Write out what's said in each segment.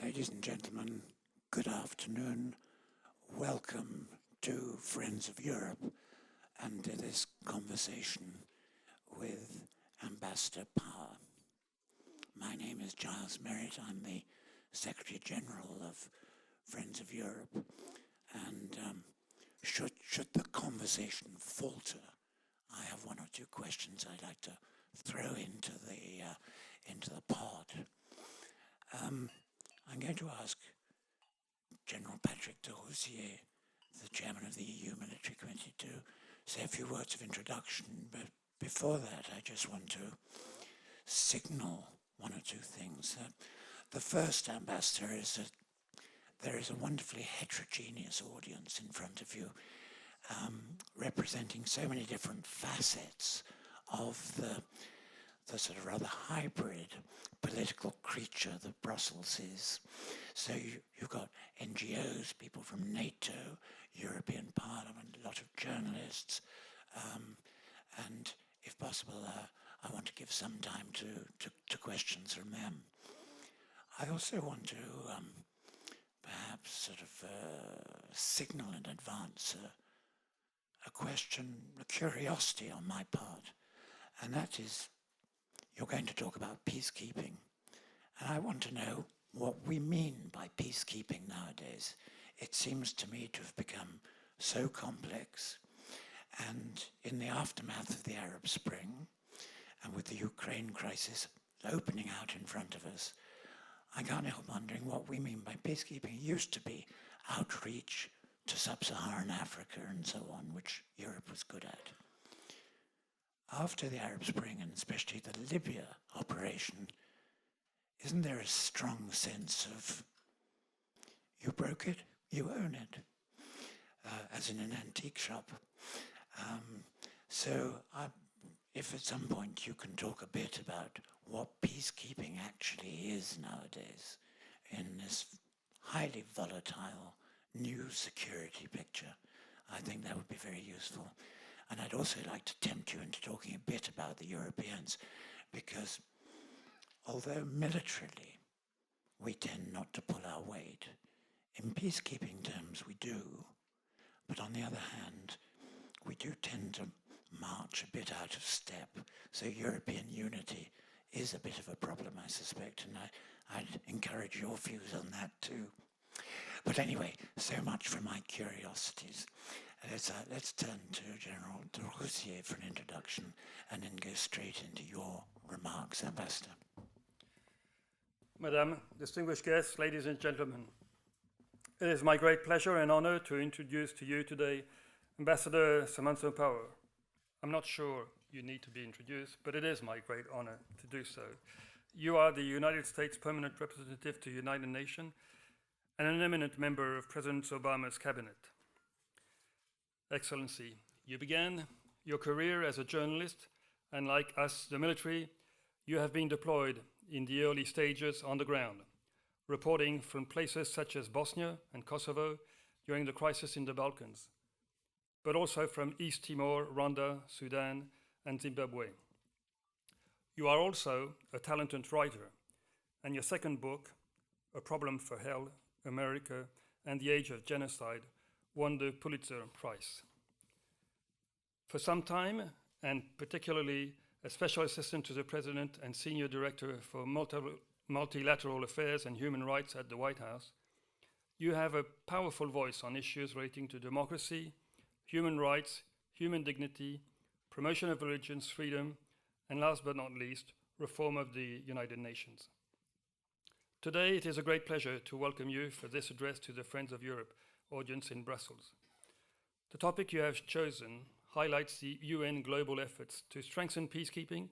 Ladies and gentlemen, good afternoon. Welcome to Friends of Europe and to this conversation with Ambassador Power. My name is Giles Merritt. I'm the Secretary General of Friends of Europe. And should the conversation falter, I have one or two questions I'd like to throw into the pod. I'm going to ask General Patrick de Rousier, the chairman of the EU Military Committee, to say a few words of introduction. But before that, I just want to signal one or two things. The first, Ambassador, is that there is a wonderfully heterogeneous audience in front of you, representing so many different facets of the sort of rather hybrid political creature that Brussels is. So you've got NGOs, people from NATO, European Parliament, a lot of journalists, and if possible, I want to give some time to questions from them. I also want to perhaps sort of signal in advance a question, a curiosity on my part, and that is, you're going to talk about peacekeeping. And I want to know what we mean by peacekeeping nowadays. It seems to me to have become so complex. And in the aftermath of the Arab Spring, and with the Ukraine crisis opening out in front of us, I can't help wondering what we mean by peacekeeping. It used to be outreach to sub-Saharan Africa and so on, which Europe was good at. After the Arab Spring, and especially the Libya operation, isn't there a strong sense of you broke it, you own it, as in an antique shop? If at some point you can talk a bit about what peacekeeping actually is nowadays in this highly volatile new security picture, I think that would be very useful. And I'd also like to tempt you into talking a bit about the Europeans, because although militarily we tend not to pull our weight, in peacekeeping terms we do, but on the other hand, we do tend to march a bit out of step. So European unity is a bit of a problem, I suspect, and I'd encourage your views on that too. But anyway, so much for my curiosities. Let's turn to General de Rousier for an introduction and then go straight into your remarks, Ambassador. Madam, distinguished guests, ladies and gentlemen, it is my great pleasure and honor to introduce to you today Ambassador Samantha Power. I'm not sure you need to be introduced, but it is my great honor to do so. You are the United States Permanent Representative to the United Nations and an eminent member of President Obama's cabinet. Excellency, you began your career as a journalist, and like us, the military, you have been deployed in the early stages on the ground, reporting from places such as Bosnia and Kosovo during the crisis in the Balkans, but also from East Timor, Rwanda, Sudan, and Zimbabwe. You are also a talented writer, and your second book, A Problem for Hell, America and the Age of Genocide, won the Pulitzer Prize. For some time, and particularly as Special Assistant to the President and Senior Director for Multilateral Affairs and Human Rights at the White House, you have a powerful voice on issues relating to democracy, human rights, human dignity, promotion of religion's freedom, and last but not least, reform of the United Nations. Today, it is a great pleasure to welcome you for this address to the Friends of Europe audience in Brussels. The topic you have chosen highlights the UN global efforts to strengthen peacekeeping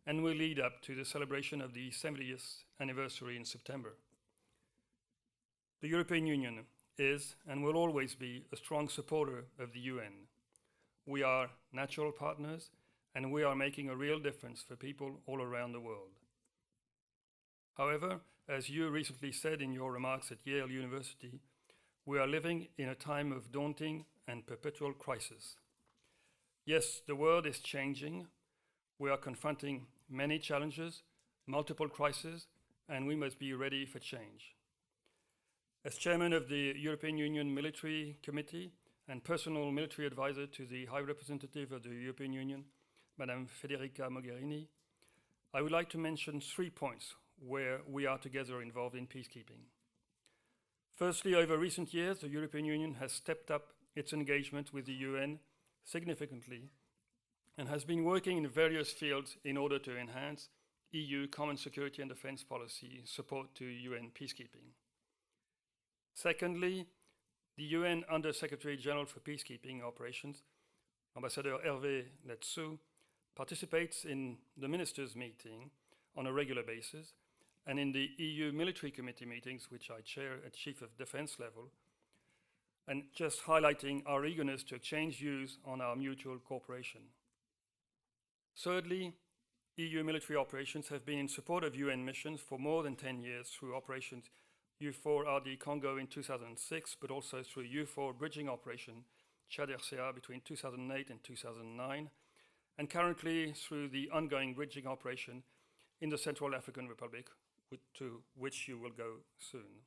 and will lead up to the celebration of the 70th anniversary in September. The European Union is and will always be a strong supporter of the UN. We are natural partners and we are making a real difference for people all around the world. However, as you recently said in your remarks at Yale University, we are living in a time of daunting and perpetual crisis. Yes, the world is changing. We are confronting many challenges, multiple crises, and we must be ready for change. As chairman of the European Union Military Committee and personal military advisor to the High Representative of the European Union, Madame Federica Mogherini, I would like to mention 3 points where we are together involved in peacekeeping. Firstly, over recent years, the European Union has stepped up its engagement with the UN significantly and has been working in various fields in order to enhance EU common security and defense policy support to UN peacekeeping. Secondly, the UN Under-Secretary General for Peacekeeping Operations, Ambassador Hervé Letsou, participates in the ministers' meeting on a regular basis and in the EU Military Committee meetings, which I chair at Chief of Defense level, and just highlighting our eagerness to exchange views on our mutual cooperation. Thirdly, EU military operations have been in support of UN missions for more than 10 years through operations U4RD Congo in 2006, but also through U4 bridging operation Chad RCA between 2008 and 2009, and currently through the ongoing bridging operation in the Central African Republic, to which you will go soon.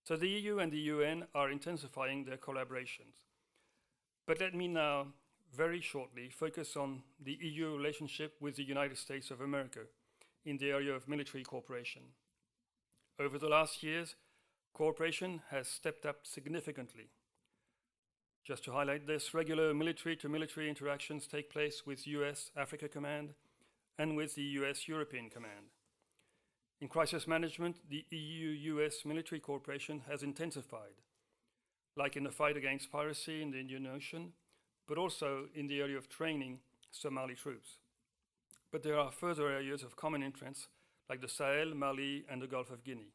So the EU and the UN are intensifying their collaborations. But let me now very shortly focus on the EU relationship with the United States of America in the area of military cooperation. Over the last years, cooperation has stepped up significantly. Just to highlight this, regular military-to-military interactions take place with US Africa Command and with the US European Command. In crisis management, the EU-US military cooperation has intensified, like in the fight against piracy in the Indian Ocean, but also in the area of training Somali troops. But there are further areas of common interest, like the Sahel, Mali, and the Gulf of Guinea.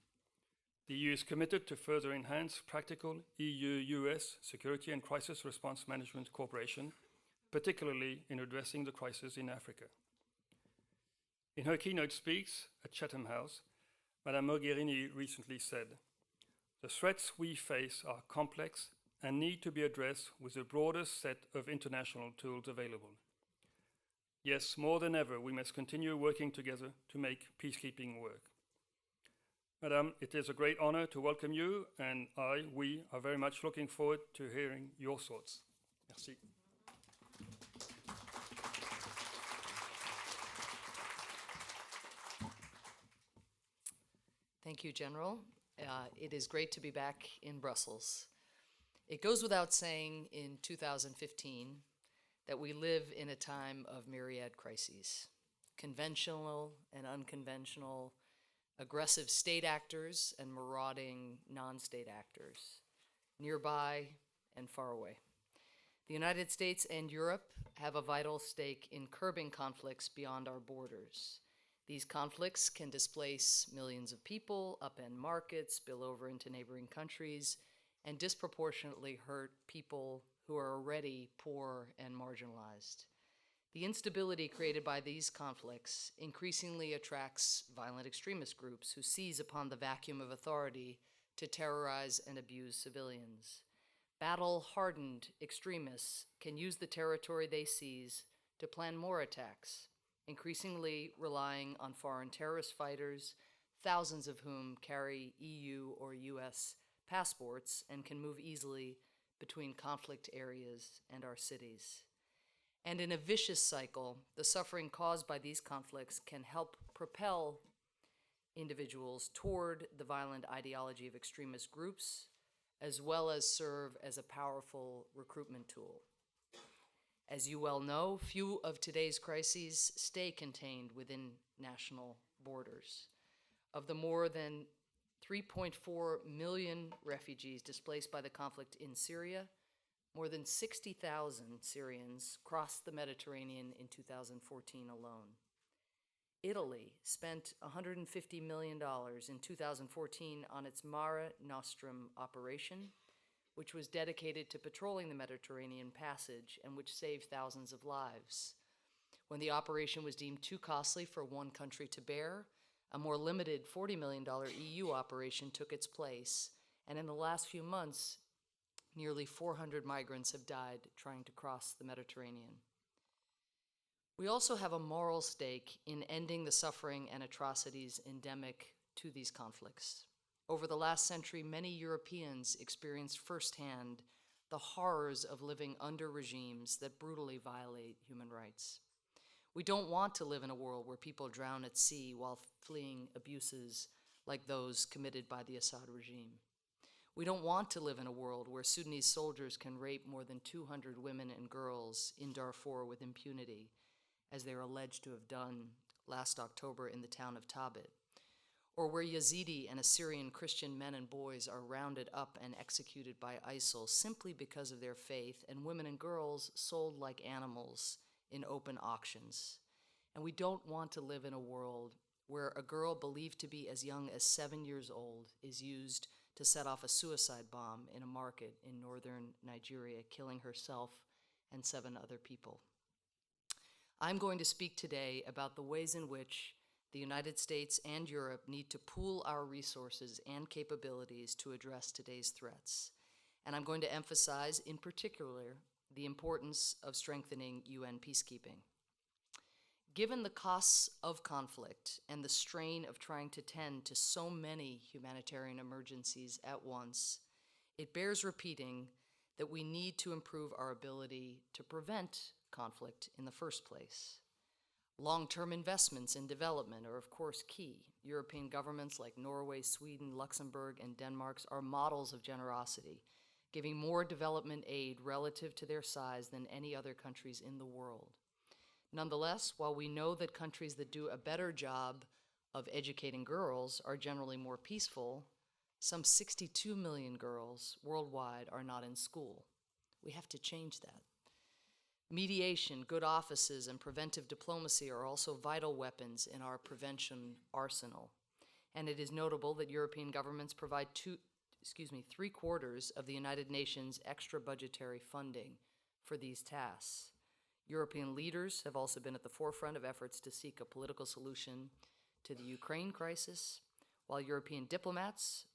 The EU is committed to further enhance practical EU-US security and crisis response management cooperation, particularly in addressing the crisis in Africa. In her keynote speech at Chatham House, Madame Mogherini recently said, "The threats we face are complex and need to be addressed with the broadest set of international tools available. Yes, more than ever, we must continue working together to make peacekeeping work." Madame, it is a great honor to welcome you, and we are very much looking forward to hearing your thoughts. Merci. Thank you, General. It is great to be back in Brussels. It goes without saying in 2015 that we live in a time of myriad crises, conventional and unconventional, aggressive state actors and marauding non-state actors, nearby and far away. The United States and Europe have a vital stake in curbing conflicts beyond our borders. These conflicts can displace millions of people, upend markets, spill over into neighboring countries, and disproportionately hurt people who are already poor and marginalized. The instability created by these conflicts increasingly attracts violent extremist groups who seize upon the vacuum of authority to terrorize and abuse civilians. Battle-hardened extremists can use the territory they seize to plan more attacks, increasingly relying on foreign terrorist fighters, thousands of whom carry EU or US passports and can move easily between conflict areas and our cities. And in a vicious cycle, the suffering caused by these conflicts can help propel individuals toward the violent ideology of extremist groups, as well as serve as a powerful recruitment tool. As you well know, few of today's crises stay contained within national borders. Of the more than 3.4 million refugees displaced by the conflict in Syria, more than 60,000 Syrians crossed the Mediterranean in 2014 alone. Italy spent $150 million in 2014 on its Mare Nostrum operation, which was dedicated to patrolling the Mediterranean passage and which saved thousands of lives. When the operation was deemed too costly for one country to bear, a more limited $40 million EU operation took its place, and in the last few months, nearly 400 migrants have died trying to cross the Mediterranean. We also have a moral stake in ending the suffering and atrocities endemic to these conflicts. Over the last century, many Europeans experienced firsthand the horrors of living under regimes that brutally violate human rights. We don't want to live in a world where people drown at sea while fleeing abuses like those committed by the Assad regime. We don't want to live in a world where Sudanese soldiers can rape more than 200 women and girls in Darfur with impunity, as they are alleged to have done last October in the town of Tabit, or where Yazidi and Assyrian Christian men and boys are rounded up and executed by ISIL simply because of their faith, and women and girls sold like animals in open auctions. And we don't want to live in a world where a girl believed to be as young as 7 years old is used to set off a suicide bomb in a market in northern Nigeria, killing herself and 7 other people. I'm going to speak today about the ways in which the United States and Europe need to pool our resources and capabilities to address today's threats. And I'm going to emphasize, in particular, the importance of strengthening UN peacekeeping. Given the costs of conflict and the strain of trying to tend to so many humanitarian emergencies at once, it bears repeating that we need to improve our ability to prevent conflict in the first place. Long-term investments in development are, of course, key. European governments like Norway, Sweden, Luxembourg, and Denmark are models of generosity, giving more development aid relative to their size than any other countries in the world. Nonetheless, while we know that countries that do a better job of educating girls are generally more peaceful, some 62 million girls worldwide are not in school. We have to change that. Mediation, good offices, and preventive diplomacy are also vital weapons in our prevention arsenal. And it is notable that European governments provide 3/4 of the United Nations extra budgetary funding for these tasks. European leaders have also been at the forefront of efforts to seek a political solution to the Ukraine crisis, while European diplomats,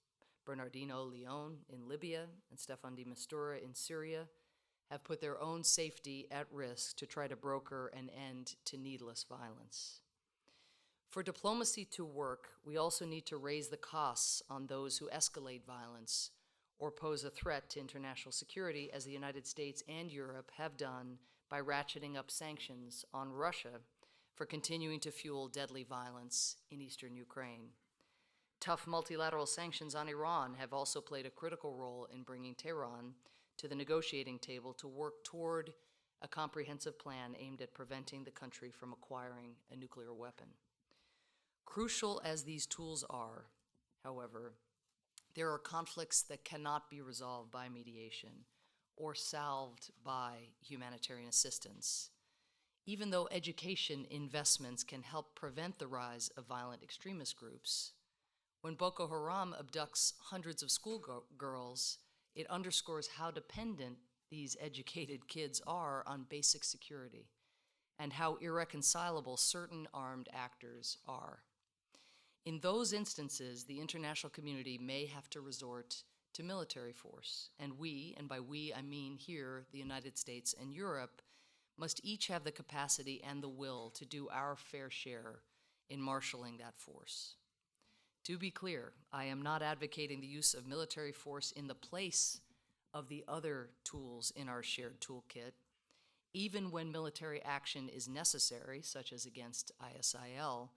Bernardino Leon in Libya and Staffan de Mistura in Syria, have put their own safety at risk to try to broker an end to needless violence. For diplomacy to work, we also need to raise the costs on those who escalate violence or pose a threat to international security, as the United States and Europe have done by ratcheting up sanctions on Russia for continuing to fuel deadly violence in eastern Ukraine. Tough multilateral sanctions on Iran have also played a critical role in bringing Tehran to the negotiating table to work toward a comprehensive plan aimed at preventing the country from acquiring a nuclear weapon. Crucial as these tools are, however, there are conflicts that cannot be resolved by mediation or salved by humanitarian assistance. Even though education investments can help prevent the rise of violent extremist groups, when Boko Haram abducts hundreds of schoolgirls, it underscores how dependent these educated kids are on basic security and how irreconcilable certain armed actors are. In those instances, the international community may have to resort to military force, and we, and by we I mean here the United States and Europe, must each have the capacity and the will to do our fair share in marshaling that force. To be clear, I am not advocating the use of military force in the place of the other tools in our shared toolkit. Even when military action is necessary, such as against ISIL,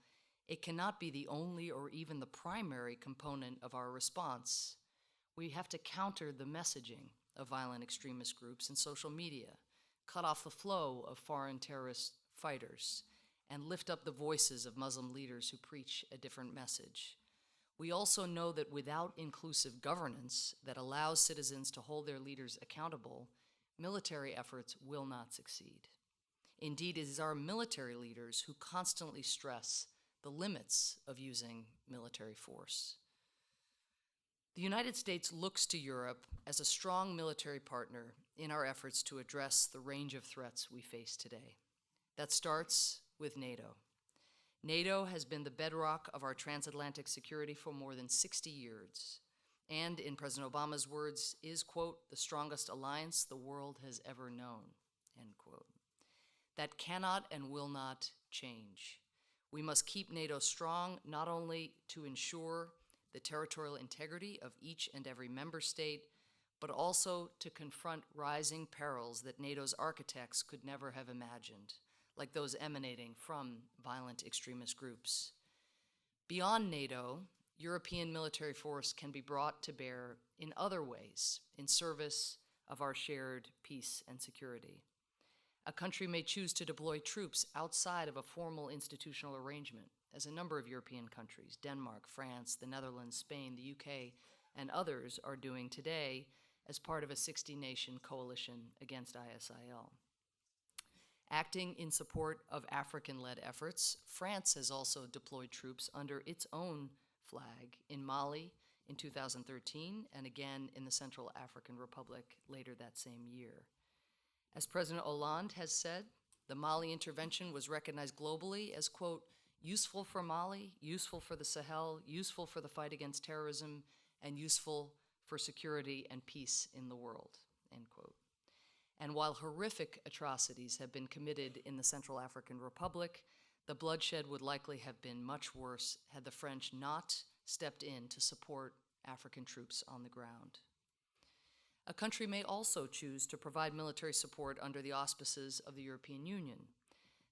it cannot be the only or even the primary component of our response. We have to counter the messaging of violent extremist groups in social media, cut off the flow of foreign terrorist fighters, and lift up the voices of Muslim leaders who preach a different message. We also know that without inclusive governance that allows citizens to hold their leaders accountable, military efforts will not succeed. Indeed, it is our military leaders who constantly stress the limits of using military force. The United States looks to Europe as a strong military partner in our efforts to address the range of threats we face today. That starts with NATO. NATO has been the bedrock of our transatlantic security for more than 60 years, and in President Obama's words, is, quote, the strongest alliance the world has ever known, end quote. That cannot and will not change. We must keep NATO strong, not only to ensure the territorial integrity of each and every member state, but also to confront rising perils that NATO's architects could never have imagined, like those emanating from violent extremist groups. Beyond NATO, European military force can be brought to bear in other ways in service of our shared peace and security. A country may choose to deploy troops outside of a formal institutional arrangement, as a number of European countries, Denmark, France, the Netherlands, Spain, the UK, and others are doing today as part of a 60-nation coalition against ISIL. Acting in support of African-led efforts, France has also deployed troops under its own flag in Mali in 2013 and again in the Central African Republic later that same year. As President Hollande has said, the Mali intervention was recognized globally as, quote, useful for Mali, useful for the Sahel, useful for the fight against terrorism, and useful for security and peace in the world, end quote. And while horrific atrocities have been committed in the Central African Republic, the bloodshed would likely have been much worse had the French not stepped in to support African troops on the ground. A country may also choose to provide military support under the auspices of the European Union.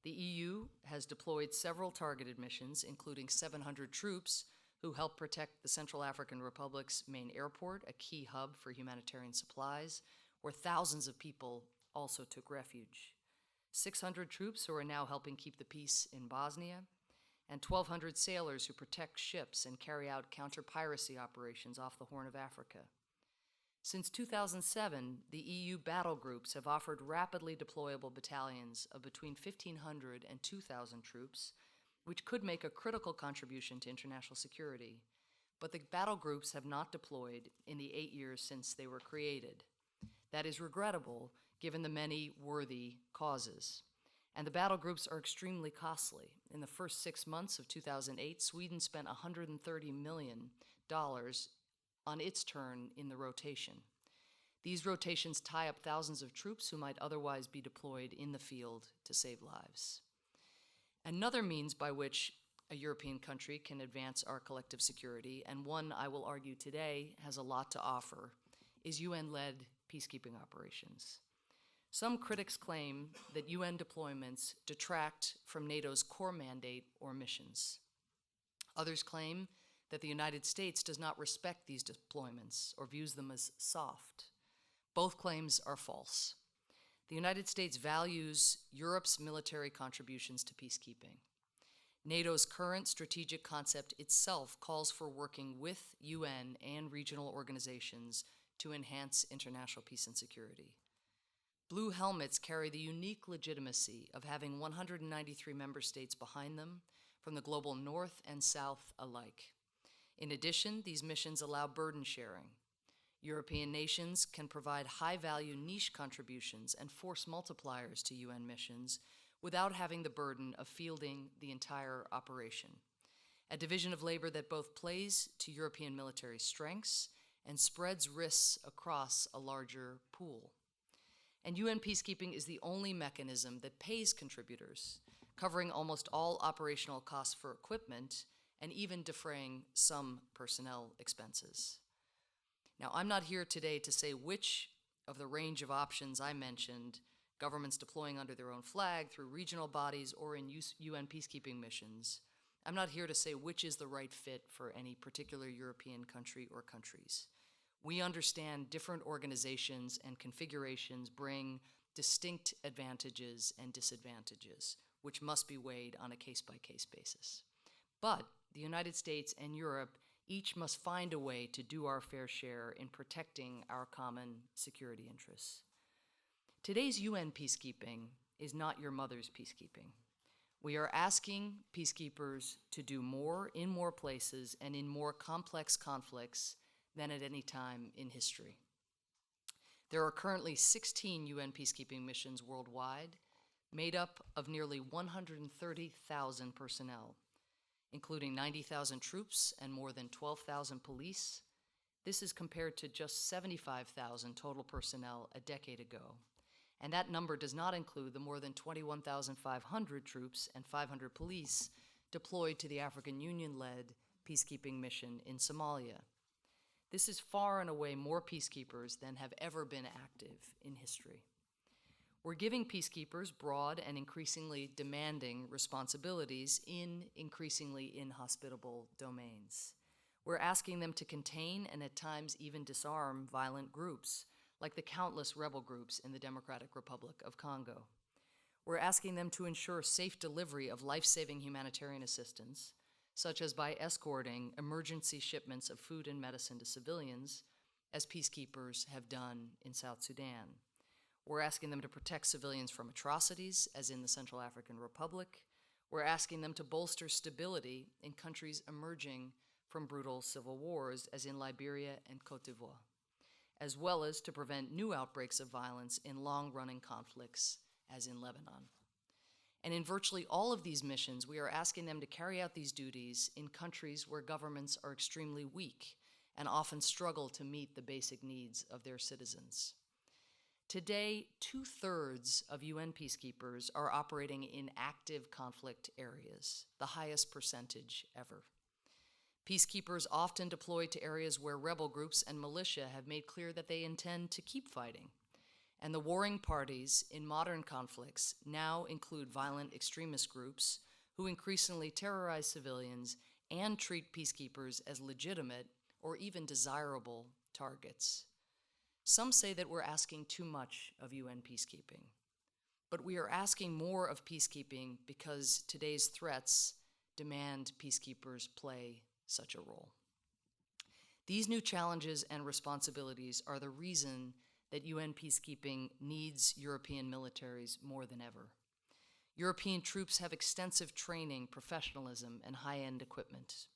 The EU has deployed several targeted missions, including 700 troops who help protect the Central African Republic's main airport, a key hub for humanitarian supplies, where thousands of people also took refuge. 600 troops who are now helping keep the peace in Bosnia, and 1,200 sailors who protect ships and carry out counter-piracy operations off the Horn of Africa. Since 2007, the EU battle groups have offered rapidly deployable battalions of between 1,500 and 2,000 troops, which could make a critical contribution to international security. But the battle groups have not deployed in the 8 years since they were created. That is regrettable, given the many worthy causes. And the battle groups are extremely costly. In the first 6 months of 2008, Sweden spent $130 million on its turn in the rotation. These rotations tie up thousands of troops who might otherwise be deployed in the field to save lives. Another means by which a European country can advance our collective security, and one I will argue today has a lot to offer, is UN-led peacekeeping operations. Some critics claim that UN deployments detract from NATO's core mandate or missions. Others claim that the United States does not respect these deployments or views them as soft. Both claims are false. The United States values Europe's military contributions to peacekeeping. NATO's current strategic concept itself calls for working with UN and regional organizations to enhance international peace and security. Blue helmets carry the unique legitimacy of having 193 member states behind them from the global north and south alike. In addition, these missions allow burden sharing. European nations can provide high-value niche contributions and force multipliers to UN missions without having the burden of fielding the entire operation, a division of labor that both plays to European military strengths and spreads risks across a larger pool. And UN peacekeeping is the only mechanism that pays contributors, covering almost all operational costs for equipment and even defraying some personnel expenses. Now, I'm not here today to say which of the range of options I mentioned, governments deploying under their own flag, through regional bodies, or in UN peacekeeping missions, I'm not here to say which is the right fit for any particular European country or countries. We understand different organizations and configurations bring distinct advantages and disadvantages, which must be weighed on a case-by-case basis. But the United States and Europe each must find a way to do our fair share in protecting our common security interests. Today's UN peacekeeping is not your mother's peacekeeping. We are asking peacekeepers to do more in more places and in more complex conflicts than at any time in history. There are currently 16 UN peacekeeping missions worldwide, made up of nearly 130,000 personnel, including 90,000 troops and more than 12,000 police. This is compared to just 75,000 total personnel a decade ago. And that number does not include the more than 21,500 troops and 500 police deployed to the African Union-led peacekeeping mission in Somalia. This is far and away more peacekeepers than have ever been active in history. We're giving peacekeepers broad and increasingly demanding responsibilities in increasingly inhospitable domains. We're asking them to contain and at times even disarm violent groups, like the countless rebel groups in the Democratic Republic of Congo. We're asking them to ensure safe delivery of life-saving humanitarian assistance, such as by escorting emergency shipments of food and medicine to civilians, as peacekeepers have done in South Sudan. We're asking them to protect civilians from atrocities, as in the Central African Republic. We're asking them to bolster stability in countries emerging from brutal civil wars, as in Liberia and Cote d'Ivoire, as well as to prevent new outbreaks of violence in long-running conflicts, as in Lebanon. And in virtually all of these missions, we are asking them to carry out these duties in countries where governments are extremely weak and often struggle to meet the basic needs of their citizens. Today, 2/3 of UN peacekeepers are operating in active conflict areas, the highest percentage ever. Peacekeepers often deploy to areas where rebel groups and militia have made clear that they intend to keep fighting. And the warring parties in modern conflicts now include violent extremist groups who increasingly terrorize civilians and treat peacekeepers as legitimate or even desirable targets. Some say that we're asking too much of UN peacekeeping, but we are asking more of peacekeeping because today's threats demand peacekeepers play such a role. These new challenges and responsibilities are the reason that UN peacekeeping needs European militaries more than ever. European troops have extensive training, professionalism, and high-end equipment.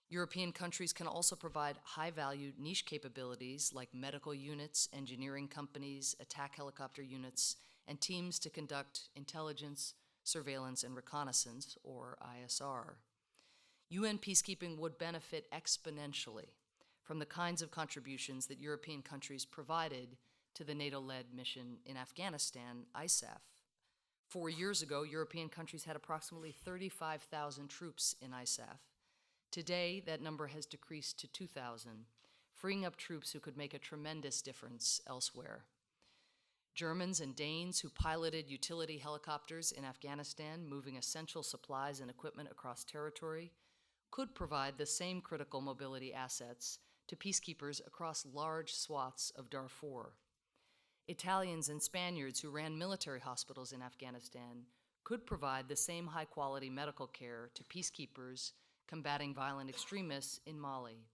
European countries can also provide high-value niche capabilities like medical units, engineering companies, attack helicopter units, and teams to conduct intelligence, surveillance, and reconnaissance, or ISR. UN peacekeeping would benefit exponentially from the kinds of contributions that European countries provided to the NATO-led mission in Afghanistan, ISAF. 4 years ago, European countries had approximately 35,000 troops in ISAF. Today, that number has decreased to 2,000, freeing up troops who could make a tremendous difference elsewhere. Germans and Danes who piloted utility helicopters in Afghanistan, moving essential supplies and equipment across territory, could provide the same critical mobility assets to peacekeepers across large swaths of Darfur. Italians and Spaniards who ran military hospitals in Afghanistan could provide the same high-quality medical care to peacekeepers combating violent extremists in Mali.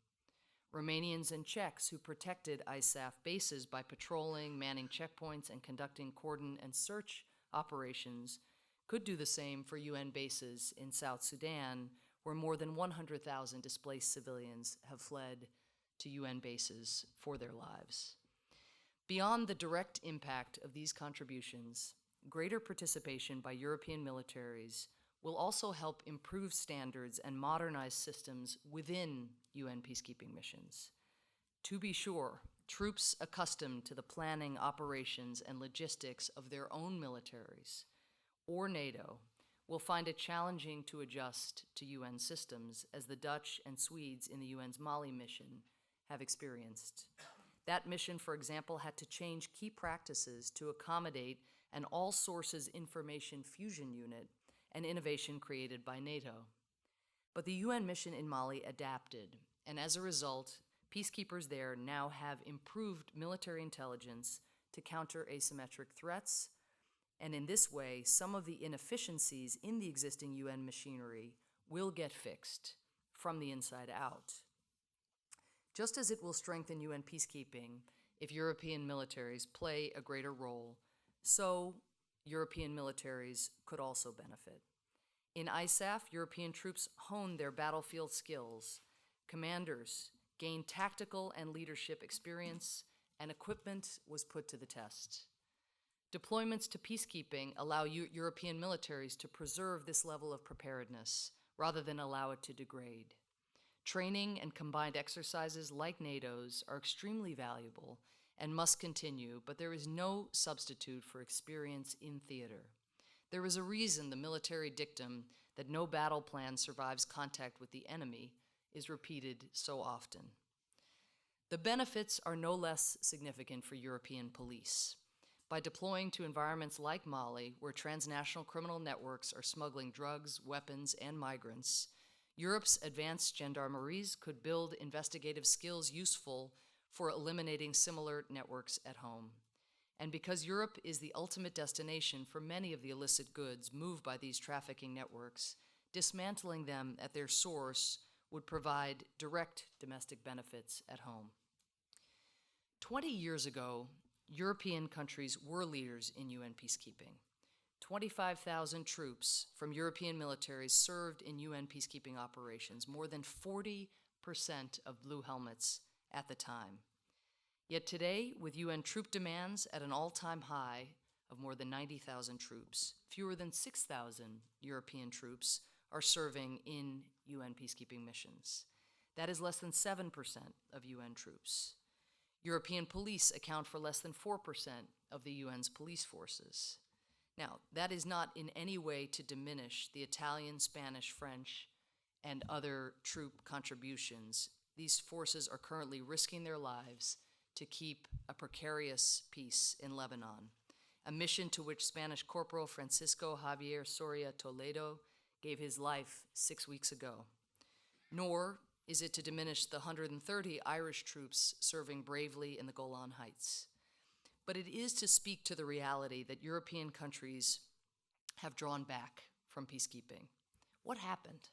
Romanians and Czechs who protected ISAF bases by patrolling, manning checkpoints, and conducting cordon and search operations could do the same for UN bases in South Sudan, where more than 100,000 displaced civilians have fled to UN bases for their lives. Beyond the direct impact of these contributions, greater participation by European militaries will also help improve standards and modernize systems within UN peacekeeping missions. To be sure, troops accustomed to the planning, operations, and logistics of their own militaries or NATO will find it challenging to adjust to UN systems, as the Dutch and Swedes in the UN's Mali mission have experienced. That mission, for example, had to change key practices to accommodate an all-sources information fusion unit, an innovation created by NATO. But the UN mission in Mali adapted, and as a result, peacekeepers there now have improved military intelligence to counter asymmetric threats, and in this way, some of the inefficiencies in the existing UN machinery will get fixed from the inside out. Just as it will strengthen UN peacekeeping if European militaries play a greater role, so European militaries could also benefit. In ISAF, European troops honed their battlefield skills. Commanders gained tactical and leadership experience, and equipment was put to the test. Deployments to peacekeeping allow European militaries to preserve this level of preparedness rather than allow it to degrade. Training and combined exercises like NATO's are extremely valuable and must continue, but there is no substitute for experience in theater. There is a reason the military dictum that no battle plan survives contact with the enemy is repeated so often. The benefits are no less significant for European police. By deploying to environments like Mali, where transnational criminal networks are smuggling drugs, weapons, and migrants, Europe's advanced gendarmeries could build investigative skills useful for eliminating similar networks at home. And because Europe is the ultimate destination for many of the illicit goods moved by these trafficking networks, dismantling them at their source would provide direct domestic benefits at home. 20 years ago, European countries were leaders in UN peacekeeping. 25,000 troops from European militaries served in UN peacekeeping operations, more than 40% of blue helmets at the time. Yet today, with UN troop demands at an all-time high of more than 90,000 troops, fewer than 6,000 European troops are serving in UN peacekeeping missions. That is less than 7% of UN troops. European police account for less than 4% of the UN's police forces. Now, that is not in any way to diminish the Italian, Spanish, French, and other troop contributions. These forces are currently risking their lives to keep a precarious peace in Lebanon, a mission to which Spanish Corporal Francisco Javier Soria Toledo gave his life 6 weeks ago. Nor is it to diminish the 130 Irish troops serving bravely in the Golan Heights. But it is to speak to the reality that European countries have drawn back from peacekeeping. What happened?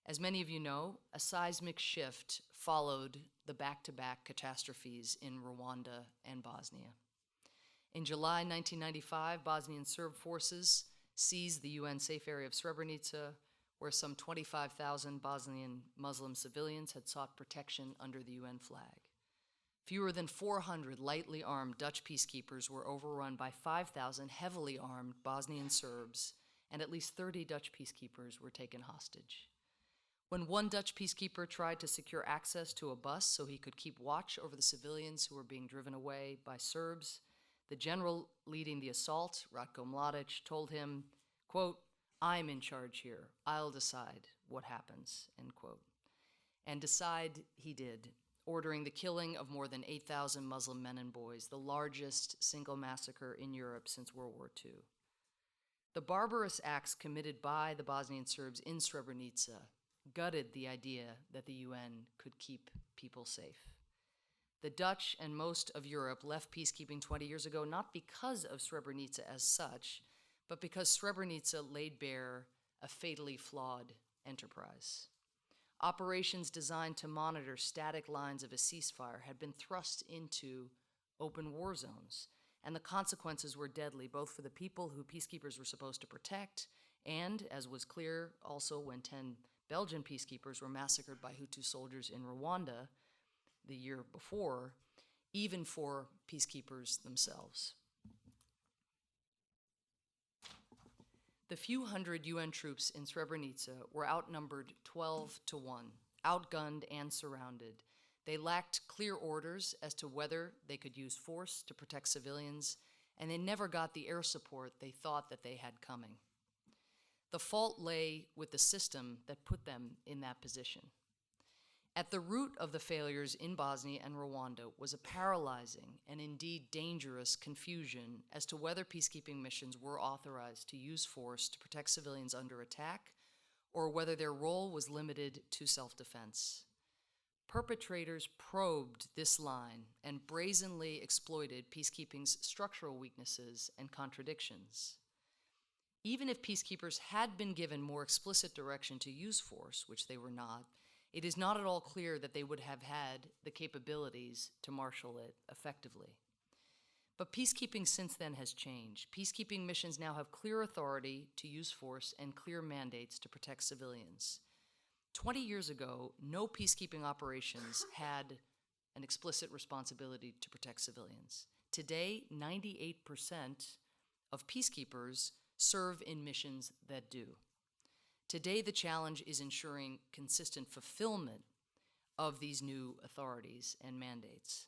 As many of you know, a seismic shift followed the back-to-back catastrophes in Rwanda and Bosnia. In July 1995, Bosnian Serb forces seized the UN safe area of Srebrenica, where some 25,000 Bosnian Muslim civilians had sought protection under the UN flag. Fewer than 400 lightly armed Dutch peacekeepers were overrun by 5,000 heavily armed Bosnian Serbs, and at least 30 Dutch peacekeepers were taken hostage. When one Dutch peacekeeper tried to secure access to a bus so he could keep watch over the civilians who were being driven away by Serbs, the general leading the assault, Ratko Mladic, told him, quote, "I'm in charge here. I'll decide what happens," end quote. And decide he did, ordering the killing of more than 8,000 Muslim men and boys, the largest single massacre in Europe since World War II. The barbarous acts committed by the Bosnian Serbs in Srebrenica gutted the idea that the UN could keep people safe. The Dutch and most of Europe left peacekeeping 20 years ago not because of Srebrenica as such, but because Srebrenica laid bare a fatally flawed enterprise. Operations designed to monitor static lines of a ceasefire had been thrust into open war zones, and the consequences were deadly, both for the people who peacekeepers were supposed to protect, and, as was clear also when 10 Belgian peacekeepers were massacred by Hutu soldiers in Rwanda the year before, even for peacekeepers themselves. The few hundred UN troops in Srebrenica were outnumbered 12-1, outgunned and surrounded. They lacked clear orders as to whether they could use force to protect civilians, and they never got the air support they thought that they had coming. The fault lay with the system that put them in that position. At the root of the failures in Bosnia and Rwanda was a paralyzing and indeed dangerous confusion as to whether peacekeeping missions were authorized to use force to protect civilians under attack, or whether their role was limited to self-defense. Perpetrators probed this line and brazenly exploited peacekeeping's structural weaknesses and contradictions. Even if peacekeepers had been given more explicit direction to use force, which they were not, it is not at all clear that they would have had the capabilities to marshal it effectively. But peacekeeping since then has changed. Peacekeeping missions now have clear authority to use force and clear mandates to protect civilians. 20 years ago, no peacekeeping operations had an explicit responsibility to protect civilians. Today, 98% of peacekeepers serve in missions that do. Today, the challenge is ensuring consistent fulfillment of these new authorities and mandates.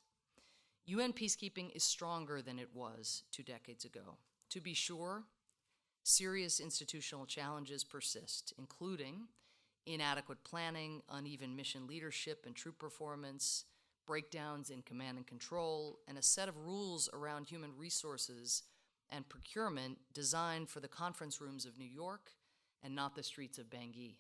UN peacekeeping is stronger than it was 2 decades ago. To be sure, serious institutional challenges persist, including inadequate planning, uneven mission leadership and troop performance, breakdowns in command and control, and a set of rules around human resources and procurement designed for the conference rooms of New York and not the streets of Bangui.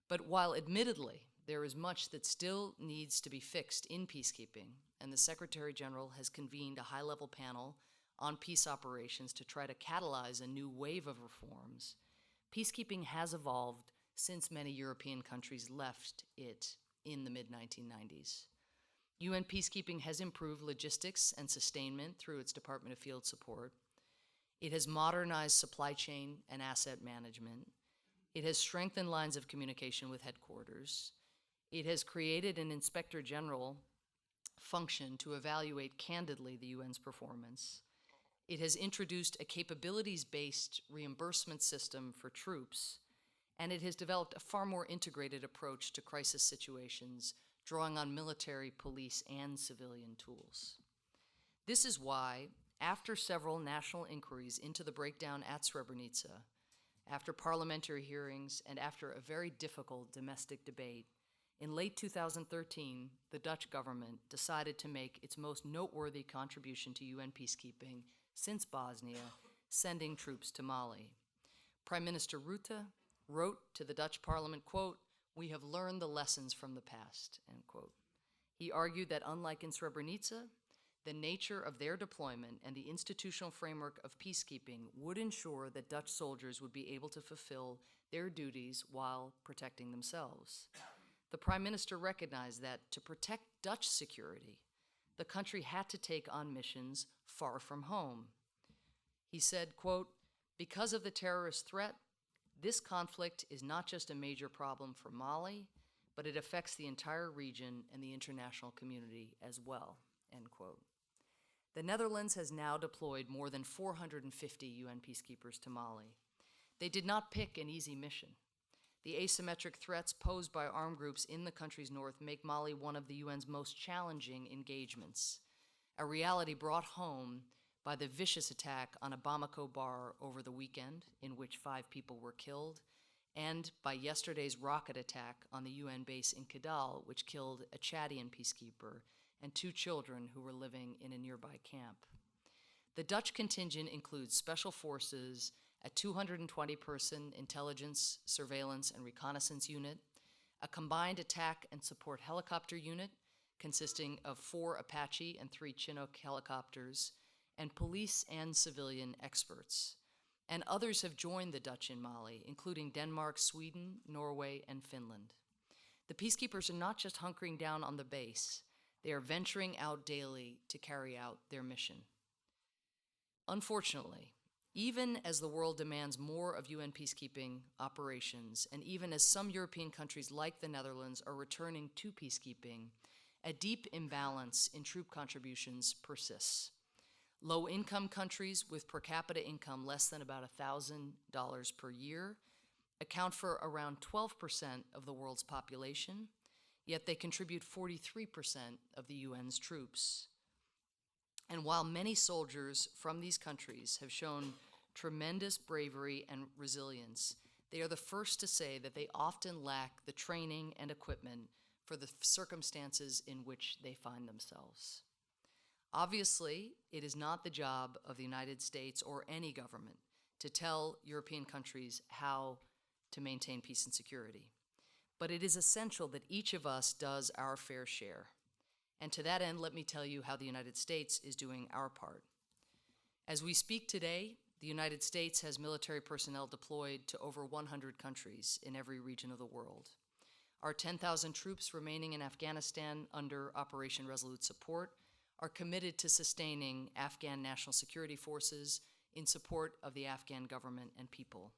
But while admittedly there is much that still needs to be fixed in peacekeeping, and the Secretary General has convened a high-level panel on peace operations to try to catalyze a new wave of reforms, peacekeeping has evolved since many European countries left it in the mid-1990s. UN peacekeeping has improved logistics and sustainment through its Department of Field Support. It has modernized supply chain and asset management. It has strengthened lines of communication with headquarters. It has created an Inspector General function to evaluate candidly the UN's performance. It has introduced a capabilities-based reimbursement system for troops, and it has developed a far more integrated approach to crisis situations, drawing on military, police, and civilian tools. This is why, after several national inquiries into the breakdown at Srebrenica, after parliamentary hearings, and after a very difficult domestic debate, in late 2013, the Dutch government decided to make its most noteworthy contribution to UN peacekeeping since Bosnia, sending troops to Mali. Prime Minister Rutte wrote to the Dutch parliament, quote, "We have learned the lessons from the past," end quote. He argued that unlike in Srebrenica, the nature of their deployment and the institutional framework of peacekeeping would ensure that Dutch soldiers would be able to fulfill their duties while protecting themselves. The Prime Minister recognized that to protect Dutch security, the country had to take on missions far from home. He said, quote, "Because of the terrorist threat, this conflict is not just a major problem for Mali, but it affects the entire region and the international community as well," end quote. The Netherlands has now deployed more than 450 UN peacekeepers to Mali. They did not pick an easy mission. The asymmetric threats posed by armed groups in the country's north make Mali one of the UN's most challenging engagements, a reality brought home by the vicious attack on a Bamako bar over the weekend, in which 5 people were killed, and by yesterday's rocket attack on the UN base in Kidal, which killed a Chadian peacekeeper and 2 children who were living in a nearby camp. The Dutch contingent includes special forces, a 220-person intelligence, surveillance, and reconnaissance unit, a combined attack and support helicopter unit consisting of 4 Apache and 3 Chinook helicopters, and police and civilian experts. And others have joined the Dutch in Mali, including Denmark, Sweden, Norway, and Finland. The peacekeepers are not just hunkering down on the base, they are venturing out daily to carry out their mission. Unfortunately, even as the world demands more of UN peacekeeping operations, and even as some European countries like the Netherlands are returning to peacekeeping, a deep imbalance in troop contributions persists. Low-income countries with per capita income less than about $1,000 per year account for around 12% of the world's population, yet they contribute 43% of the UN's troops. And while many soldiers from these countries have shown tremendous bravery and resilience, they are the first to say that they often lack the training and equipment for the circumstances in which they find themselves. Obviously, it is not the job of the United States or any government to tell European countries how to maintain peace and security. But it is essential that each of us does our fair share. And to that end, let me tell you how the United States is doing our part. As we speak today, the United States has military personnel deployed to over 100 countries in every region of the world. Our 10,000 troops remaining in Afghanistan under Operation Resolute Support are committed to sustaining Afghan national security forces in support of the Afghan government and people.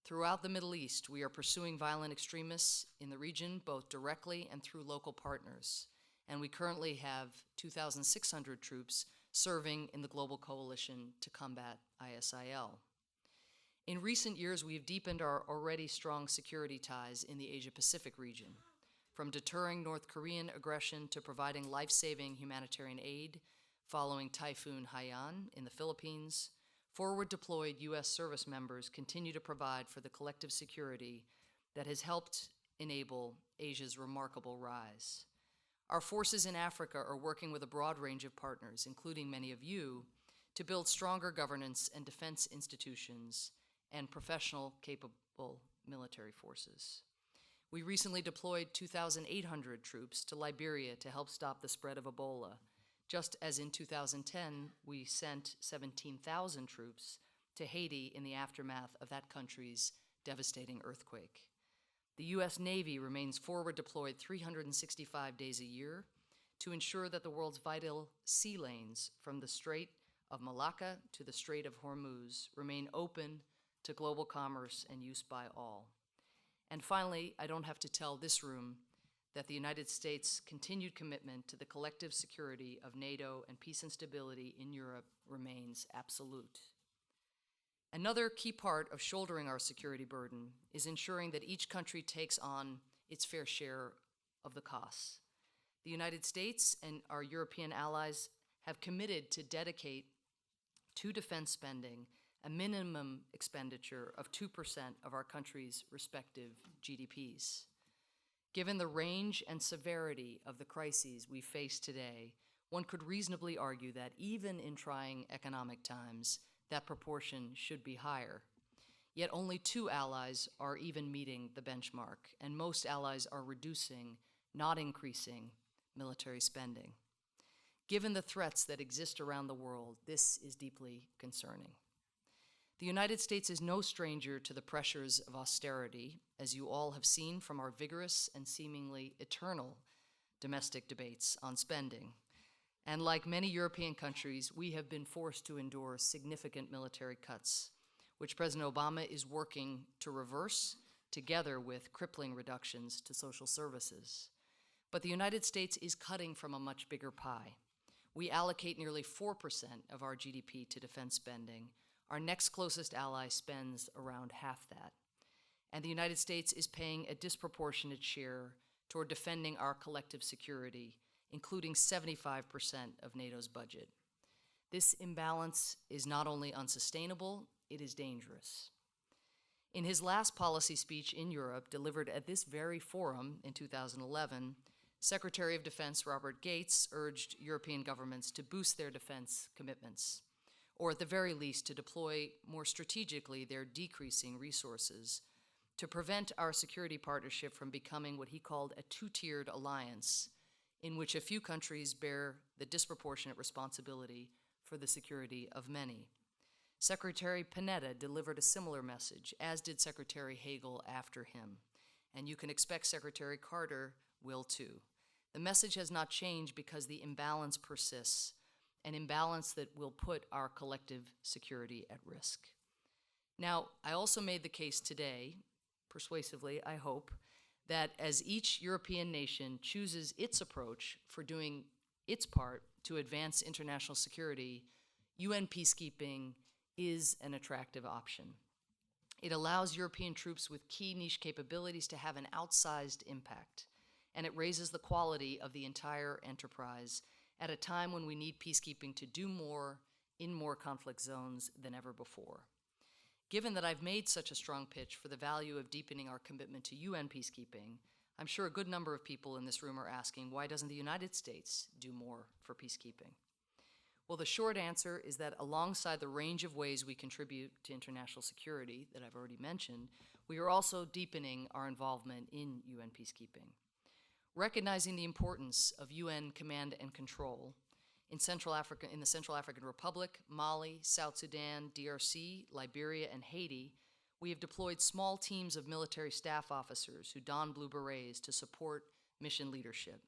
Throughout the Middle East, we are pursuing violent extremists in the region, both directly and through local partners. And we currently have 2,600 troops serving in the global coalition to combat ISIL. In recent years, we've deepened our already strong security ties in the Asia-Pacific region, from deterring North Korean aggression to providing life-saving humanitarian aid following Typhoon Haiyan in the Philippines. Forward-deployed U.S. service members continue to provide for the collective security that has helped enable Asia's remarkable rise. Our forces in Africa are working with a broad range of partners, including many of you, to build stronger governance and defense institutions and professional, capable military forces. We recently deployed 2,800 troops to Liberia to help stop the spread of Ebola, just as in 2010 we sent 17,000 troops to Haiti in the aftermath of that country's devastating earthquake. The U.S. Navy remains forward deployed 365 days a year to ensure that the world's vital sea lanes from the Strait of Malacca to the Strait of Hormuz remain open to global commerce and use by all. And finally, I don't have to tell this room that the United States' continued commitment to the collective security of NATO and peace and stability in Europe remains absolute. Another key part of shouldering our security burden is ensuring that each country takes on its fair share of the costs. The United States and our European allies have committed to dedicate to defense spending a minimum expenditure of 2% of our country's respective GDPs. Given the range and severity of the crises we face today, one could reasonably argue that even in trying economic times, that proportion should be higher. Yet only 2 allies are even meeting the benchmark, and most allies are reducing, not increasing, military spending. Given the threats that exist around the world, this is deeply concerning. The United States is no stranger to the pressures of austerity, as you all have seen from our vigorous and seemingly eternal domestic debates on spending. And like many European countries, we have been forced to endure significant military cuts, which President Obama is working to reverse, together with crippling reductions to social services. But the United States is cutting from a much bigger pie. We allocate nearly 4% of our GDP to defense spending. Our next closest ally spends around half that. And the United States is paying a disproportionate share toward defending our collective security, including 75% of NATO's budget. This imbalance is not only unsustainable, it is dangerous. In his last policy speech in Europe, delivered at this very forum in 2011, Secretary of Defense Robert Gates urged European governments to boost their defense commitments, or at the very least to deploy more strategically their decreasing resources to prevent our security partnership from becoming what he called a two-tiered alliance, in which a few countries bear the disproportionate responsibility for the security of many. Secretary Panetta delivered a similar message, as did Secretary Hagel after him, and you can expect Secretary Carter will too. The message has not changed because the imbalance persists, an imbalance that will put our collective security at risk. Now, I also made the case today, persuasively, I hope, that as each European nation chooses its approach for doing its part to advance international security, UN peacekeeping is an attractive option. It allows European troops with key niche capabilities to have an outsized impact, and it raises the quality of the entire enterprise at a time when we need peacekeeping to do more in more conflict zones than ever before. Given that I've made such a strong pitch for the value of deepening our commitment to UN peacekeeping, I'm sure a good number of people in this room are asking, why doesn't the United States do more for peacekeeping? Well, the short answer is that alongside the range of ways we contribute to international security that I've already mentioned, we are also deepening our involvement in UN peacekeeping. Recognizing the importance of UN command and control in the Central African Republic, Mali, South Sudan, DRC, Liberia, and Haiti, we have deployed small teams of military staff officers who don blue berets to support mission leadership.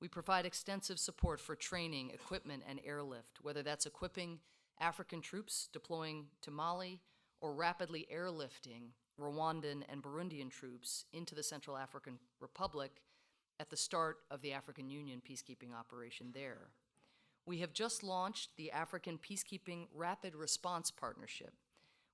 We provide extensive support for training, equipment, and airlift, whether that's equipping African troops deploying to Mali or rapidly airlifting Rwandan and Burundian troops into the Central African Republic at the start of the African Union peacekeeping operation there. We have just launched the African Peacekeeping Rapid Response Partnership,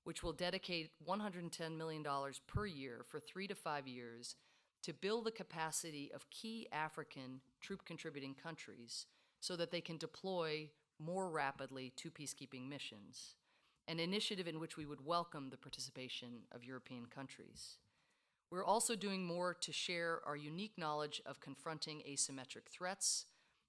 which will dedicate $110 million per year for 3 to 5 years to build the capacity of key African troop-contributing countries so that they can deploy more rapidly to peacekeeping missions, an initiative in which we would welcome the participation of European countries. We're also doing more to share our unique knowledge of confronting asymmetric threats,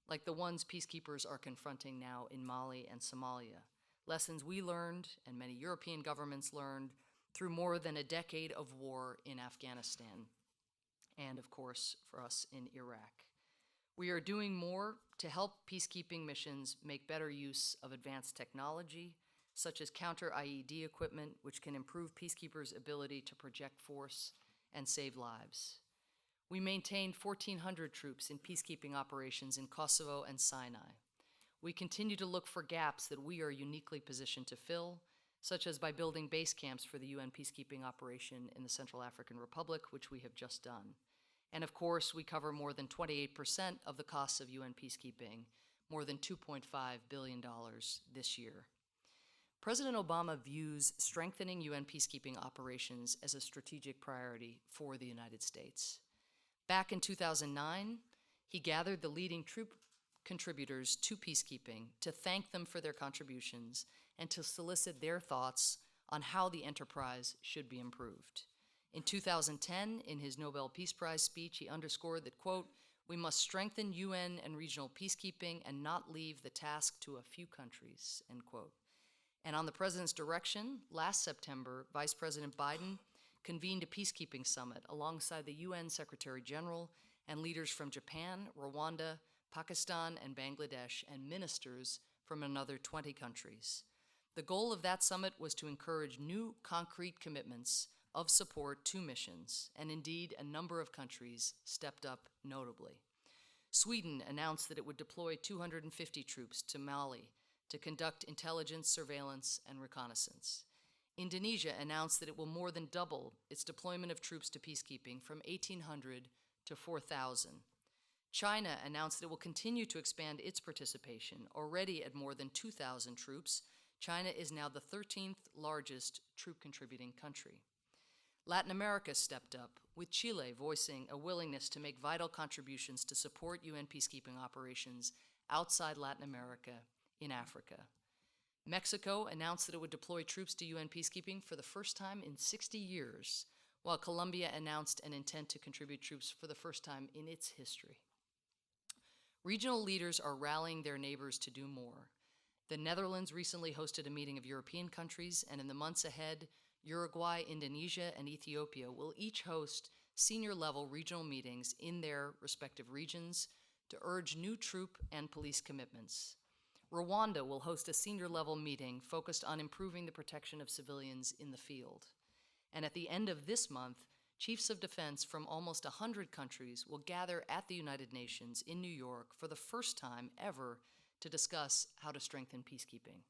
like the ones peacekeepers are confronting now in Mali and Somalia. Lessons we learned, and many European governments learned, through more than a decade of war in Afghanistan, and of course, for us in Iraq. We are doing more to help peacekeeping missions make better use of advanced technology, such as counter-IED equipment, which can improve peacekeepers' ability to project force and save lives. We maintained 1,400 troops in peacekeeping operations in Kosovo and Sinai. We continue to look for gaps that we are uniquely positioned to fill, such as by building base camps for the UN peacekeeping operation in the Central African Republic, which we have just done. And of course, we cover more than 28% of the costs of UN peacekeeping, more than $2.5 billion this year. President Obama views strengthening UN peacekeeping operations as a strategic priority for the United States. Back in 2009, he gathered the leading troop contributors to peacekeeping to thank them for their contributions and to solicit their thoughts on how the enterprise should be improved. In 2010, in his Nobel Peace Prize speech, he underscored that, quote, "We must strengthen UN and regional peacekeeping and not leave the task to a few countries," end quote. And on the President's direction, last September, Vice President Biden convened a peacekeeping summit alongside the UN Secretary General and leaders from Japan, Rwanda, Pakistan, and Bangladesh, and ministers from another 20 countries. The goal of that summit was to encourage new concrete commitments of support to missions, and indeed a number of countries stepped up notably. Sweden announced that it would deploy 250 troops to Mali to conduct intelligence, surveillance, and reconnaissance. Indonesia announced that it will more than double its deployment of troops to peacekeeping from 1,800 to 4,000. China announced that it will continue to expand its participation, already at more than 2,000 troops. China is now the 13th largest troop-contributing country. Latin America stepped up, with Chile voicing a willingness to make vital contributions to support UN peacekeeping operations outside Latin America in Africa. Mexico announced that it would deploy troops to UN peacekeeping for the first time in 60 years, while Colombia announced an intent to contribute troops for the first time in its history. Regional leaders are rallying their neighbors to do more. The Netherlands recently hosted a meeting of European countries, and in the months ahead, Uruguay, Indonesia, and Ethiopia will each host senior-level regional meetings in their respective regions to urge new troop and police commitments. Rwanda will host a senior-level meeting focused on improving the protection of civilians in the field. And at the end of this month, chiefs of defense from almost 100 countries will gather at the United Nations in New York for the first time ever to discuss how to strengthen peacekeeping.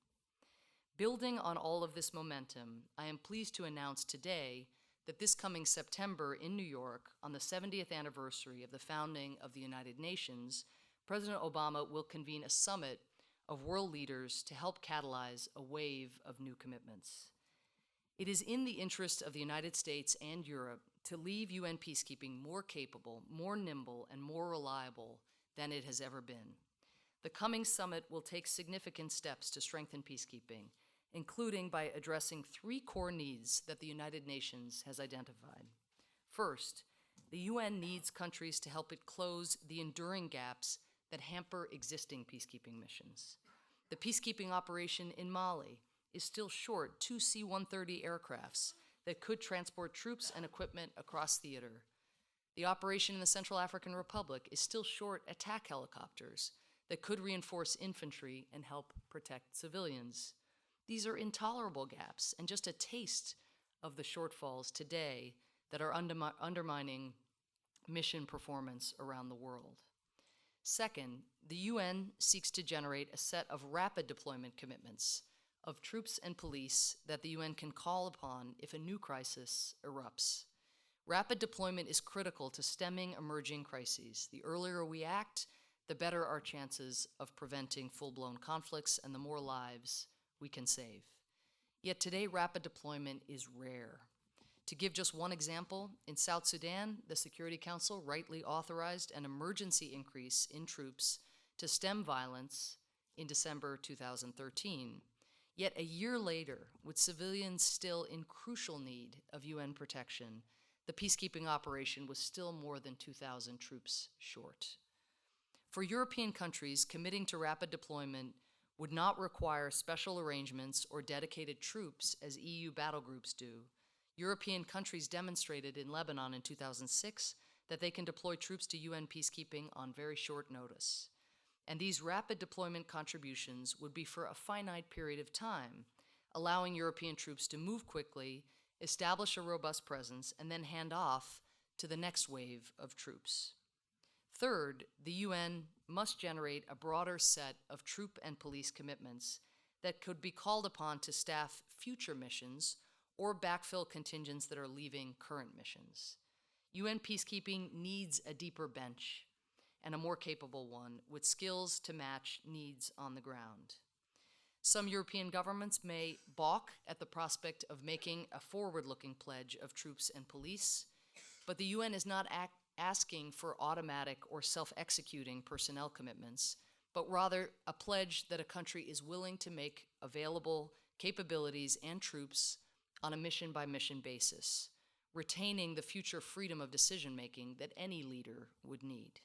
Building on all of this momentum, I am pleased to announce today that this coming September in New York, on the 70th anniversary of the founding of the United Nations, President Obama will convene a summit of world leaders to help catalyze a wave of new commitments. It is in the interest of the United States and Europe to leave UN peacekeeping more capable, more nimble, and more reliable than it has ever been. The coming summit will take significant steps to strengthen peacekeeping, including by addressing 3 core needs that the United Nations has identified. First, the UN needs countries to help it close the enduring gaps that hamper existing peacekeeping missions. The peacekeeping operation in Mali is still short 2 C-130 aircrafts that could transport troops and equipment across theater. The operation in the Central African Republic is still short attack helicopters that could reinforce infantry and help protect civilians. These are intolerable gaps and just a taste of the shortfalls today that are undermining mission performance around the world. Second, the UN seeks to generate a set of rapid deployment commitments of troops and police that the UN can call upon if a new crisis erupts. Rapid deployment is critical to stemming emerging crises. The earlier we act, the better our chances of preventing full-blown conflicts and the more lives we can save. Yet today, rapid deployment is rare. To give just one example, in South Sudan, the Security Council rightly authorized an emergency increase in troops to stem violence in December 2013. Yet a year later, with civilians still in crucial need of UN protection, the peacekeeping operation was still more than 2,000 troops short. For European countries, committing to rapid deployment would not require special arrangements or dedicated troops as EU battle groups do. European countries demonstrated in Lebanon in 2006 that they can deploy troops to UN peacekeeping on very short notice. And these rapid deployment contributions would be for a finite period of time, allowing European troops to move quickly, establish a robust presence, and then hand off to the next wave of troops. Third, the UN must generate a broader set of troop and police commitments that could be called upon to staff future missions or backfill contingents that are leaving current missions. UN peacekeeping needs a deeper bench and a more capable one with skills to match needs on the ground. Some European governments may balk at the prospect of making a forward-looking pledge of troops and police, but the UN is not asking for automatic or self-executing personnel commitments, but rather a pledge that a country is willing to make available capabilities and troops on a mission-by-mission basis, retaining the future freedom of decision-making that any leader would need.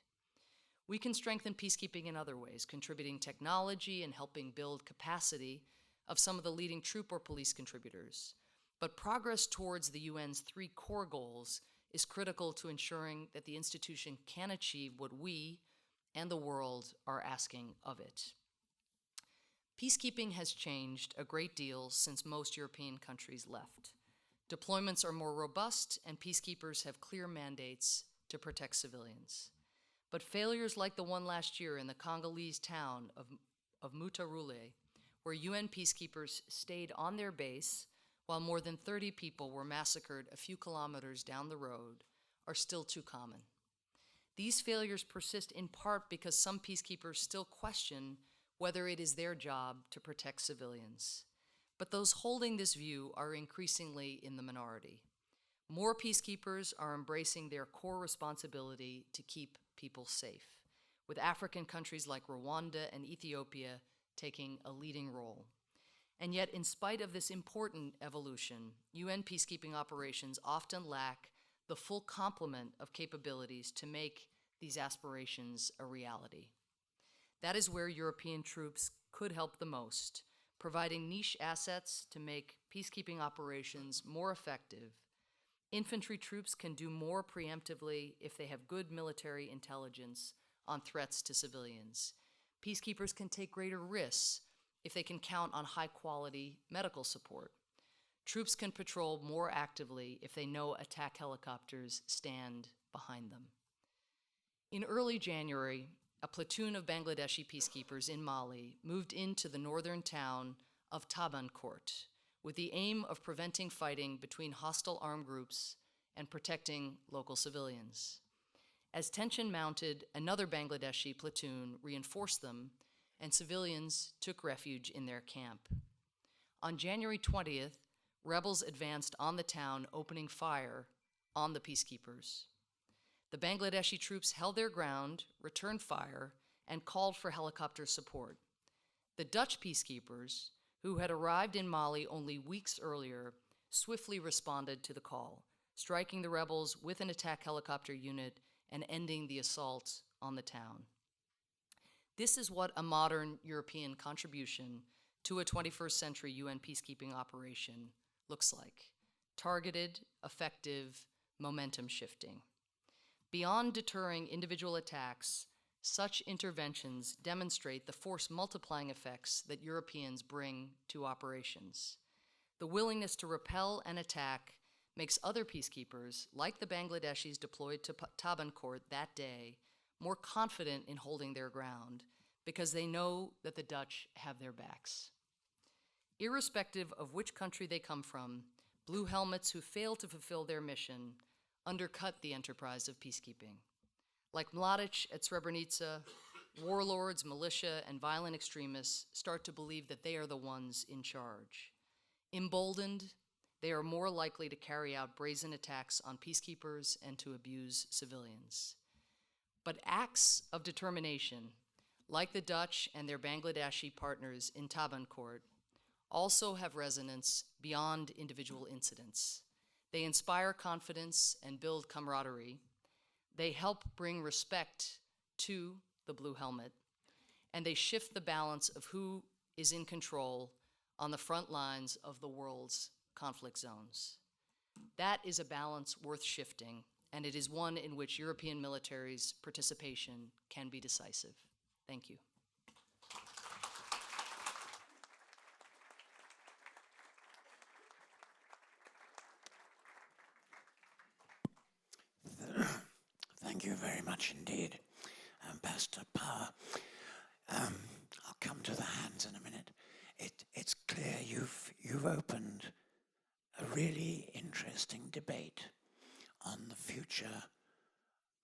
We can strengthen peacekeeping in other ways, contributing technology and helping build capacity of some of the leading troop or police contributors. But progress towards the UN's 3 core goals is critical to ensuring that the institution can achieve what we and the world are asking of it. Peacekeeping has changed a great deal since most European countries left. Deployments are more robust, and peacekeepers have clear mandates to protect civilians. But failures like the one last year in the Congolese town of Mutarule, where UN peacekeepers stayed on their base while more than 30 people were massacred a few kilometers down the road, are still too common. These failures persist in part because some peacekeepers still question whether it is their job to protect civilians. But those holding this view are increasingly in the minority. More peacekeepers are embracing their core responsibility to keep people safe, with African countries like Rwanda and Ethiopia taking a leading role. And yet, in spite of this important evolution, UN peacekeeping operations often lack the full complement of capabilities to make these aspirations a reality. That is where European troops could help the most, providing niche assets to make peacekeeping operations more effective. Infantry troops can do more preemptively if they have good military intelligence on threats to civilians. Peacekeepers can take greater risks if they can count on high-quality medical support. Troops can patrol more actively if they know attack helicopters stand behind them. In early January, a platoon of Bangladeshi peacekeepers in Mali moved into the northern town of Tabankort with the aim of preventing fighting between hostile armed groups and protecting local civilians. As tension mounted, another Bangladeshi platoon reinforced them, and civilians took refuge in their camp. On January 20th, rebels advanced on the town, opening fire on the peacekeepers. The Bangladeshi troops held their ground, returned fire, and called for helicopter support. The Dutch peacekeepers, who had arrived in Mali only weeks earlier, swiftly responded to the call, striking the rebels with an attack helicopter unit and ending the assault on the town. This is what a modern European contribution to a 21st century UN peacekeeping operation looks like: targeted, effective, momentum shifting. Beyond deterring individual attacks, such interventions demonstrate the force multiplying effects that Europeans bring to operations. The willingness to repel an attack makes other peacekeepers, like the Bangladeshis deployed to Tabankort that day, more confident in holding their ground because they know that the Dutch have their backs. Irrespective of which country they come from, blue helmets who fail to fulfill their mission undercut the enterprise of peacekeeping. Like Mladic at Srebrenica, warlords, militia, and violent extremists start to believe that they are the ones in charge. Emboldened, they are more likely to carry out brazen attacks on peacekeepers and to abuse civilians. But acts of determination, like the Dutch and their Bangladeshi partners in Tabankort, also have resonance beyond individual incidents. They inspire confidence and build camaraderie. They help bring respect to the blue helmet, and they shift the balance of who is in control on the front lines of the world's conflict zones. That is a balance worth shifting, and it is one in which European military's participation can be decisive. Thank you. Thank you very much indeed, Ambassador Power. I'll come to the hands in a minute. It's clear you've opened a really interesting debate on the future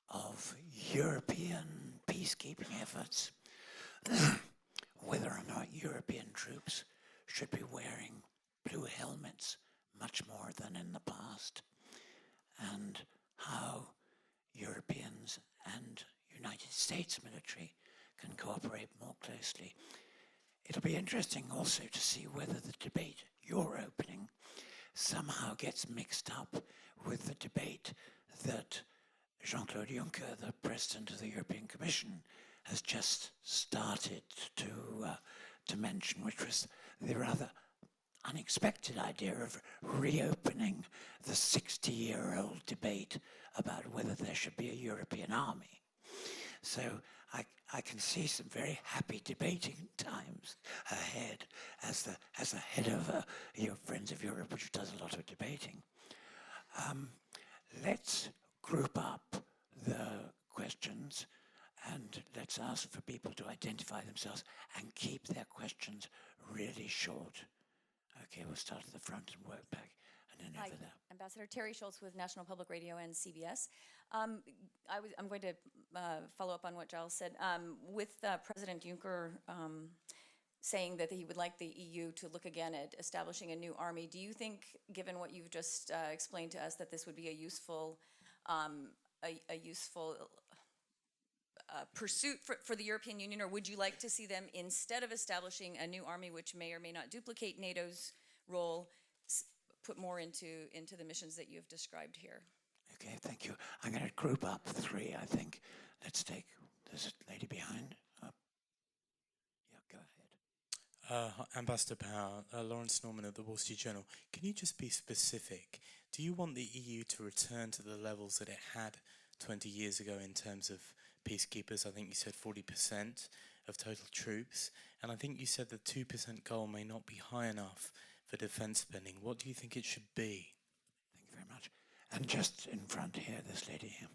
of European peacekeeping efforts, whether or not European troops should be wearing blue helmets much more than in the past, and how Europeans and United States military can cooperate more closely. It'll be interesting also to see whether the debate you're opening somehow gets mixed up with the debate that Jean-Claude Juncker, the President of the European Commission, has just started to mention, which was the rather unexpected idea of reopening the 60-year-old debate about whether there should be a European army. So I can see some very happy debating times ahead as the head of your Friends of Europe, which does a lot of debating. Let's group up the questions and let's ask for people to identify themselves and keep their questions really short. Okay, we'll start at the front and work back, and then Hi, over there. Ambassador Terry Schultz with National Public Radio and CBS. I'm going to follow up on what Giles said. With President Juncker saying that he would like the EU to look again at establishing a new army, do you think, given what you've just explained to us, that this would be a useful pursuit for the European Union, or would you like to see them, instead of establishing a new army which may or may not duplicate NATO's role, put more into the missions that you have described here? Okay, thank you. I'm going to group up three, I think. Let's take this lady behind. Yeah, go ahead. Ambassador Power, Lawrence Norman at the Wall Street Journal. Can you just be specific? Do you want the EU to return to the levels that it had 20 years ago in terms of peacekeepers? I think you said 40% of total troops. And I think you said the 2% goal may not be high enough for defense spending. What do you think it should be? Thank you very much. And just in front here, this lady here.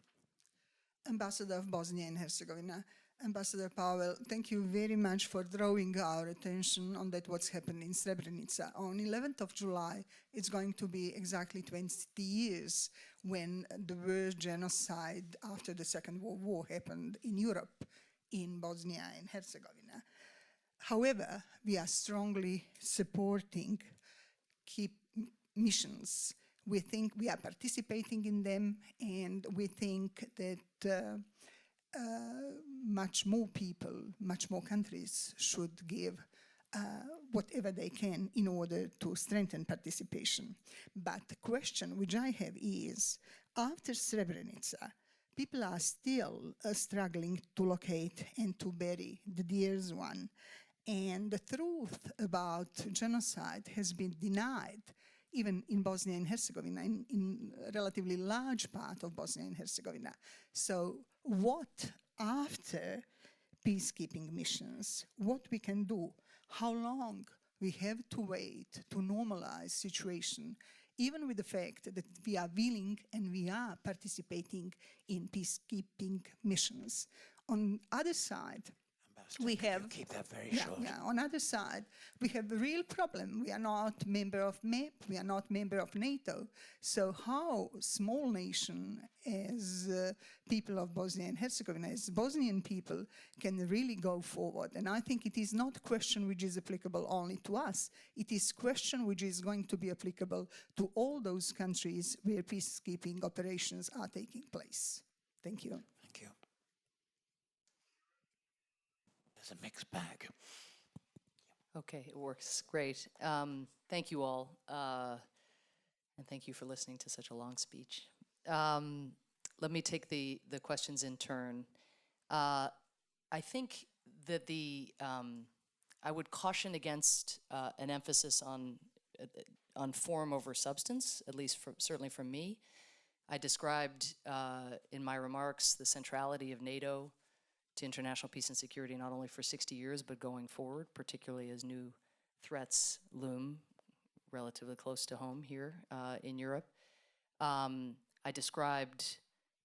Ambassador of Bosnia and Herzegovina. Ambassador Powell, thank you very much for drawing our attention on that what's happened in Srebrenica. On 11th of July, it's going to be exactly 20 years when the worst genocide after the Second World War happened in Europe, in Bosnia and Herzegovina. However, we are strongly supporting key missions. We think we are participating in them, and we think that much more people, much more countries should give whatever they can in order to strengthen participation. But the question which I have is, after Srebrenica, people are still struggling to locate and to bury the dearest one. And the truth about genocide has been denied, even in Bosnia and Herzegovina, in a relatively large part of Bosnia and Herzegovina. So what after peacekeeping missions, what we can do, how long we have to wait to normalize situation, even with the fact that we are willing and we are participating in peacekeeping missions. On other side, we have, keep that very short. On other side, we have a real problem. We are not member of MEP, we are not member of NATO. So how small nation as people of Bosnia and Herzegovina, as Bosnian people, can really go forward? And I think it is not a question which is applicable only to us. It is a question which is going to be applicable to all those countries where peacekeeping operations are taking place. Thank you. Thank you. There's a mixed bag. Okay, it works great. Thank you all. And thank you for listening to such a long speech. Let me take the questions in turn. I think that I would caution against an emphasis on form over substance, at least certainly from me. I described in my remarks the centrality of NATO to international peace and security, not only for 60 years, but going forward, particularly as new threats loom relatively close to home here in Europe. I described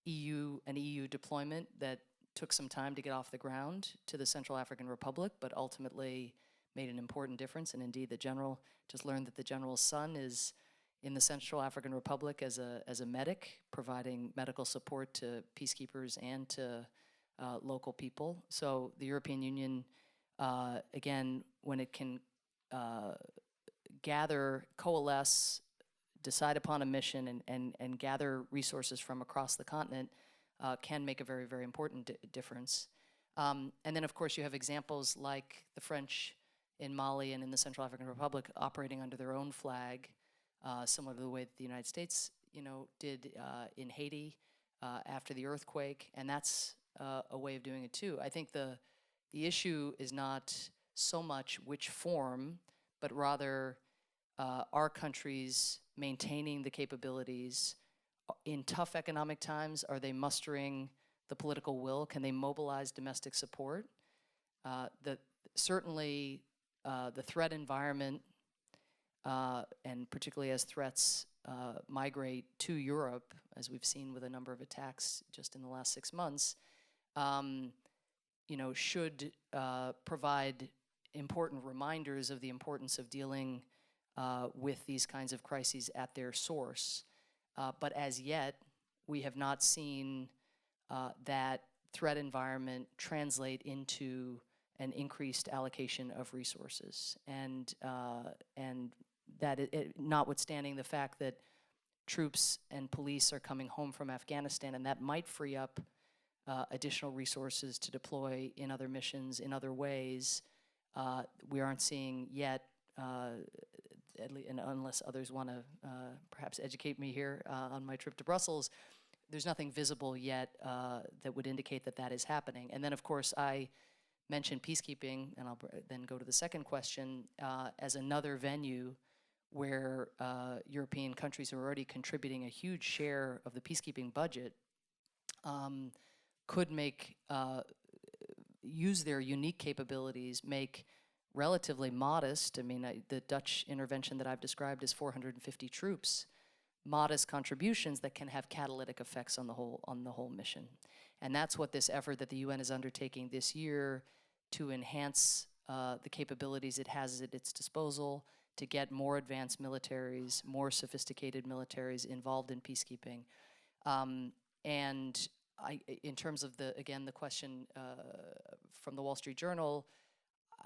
an EU deployment that took some time to get off the ground to the Central African Republic, but ultimately made an important difference. And indeed, the general just learned that the general's son is in the Central African Republic as a medic, providing medical support to peacekeepers and to local people. So the European Union, again, when it can gather, coalesce, decide upon a mission and gather resources from across the continent, can make a very, very important difference. And then, of course, you have examples like the French in Mali and in the Central African Republic operating under their own flag, similar to the way that the United States, did in Haiti after the earthquake, and that's a way of doing it too. I think the issue is not so much which form, but rather our countries maintaining the capabilities. In tough economic times, are they mustering the political will? Can they mobilize domestic support? Certainly, the threat environment, and particularly as threats migrate to Europe, as we've seen with a number of attacks just in the last 6 months, should provide important reminders of the importance of dealing with these kinds of crises at their source. But as yet, we have not seen that threat environment translate into an increased allocation of resources. And that notwithstanding the fact that troops and police are coming home from Afghanistan, and that might free up additional resources to deploy in other missions in other ways, we aren't seeing yet, and unless others want to perhaps educate me here on my trip to Brussels, there's nothing visible yet that would indicate that that is happening. And then, of course, I mentioned peacekeeping, and I'll then go to the second question, as another venue where European countries are already contributing a huge share of the peacekeeping budget, could use their unique capabilities, make relatively modest, the Dutch intervention that I've described is 450 troops, modest contributions that can have catalytic effects on the whole mission. And that's what this effort that the UN is undertaking this year to enhance the capabilities it has at its disposal, to get more advanced militaries, more sophisticated militaries involved in peacekeeping. And in terms of the question from the Wall Street Journal,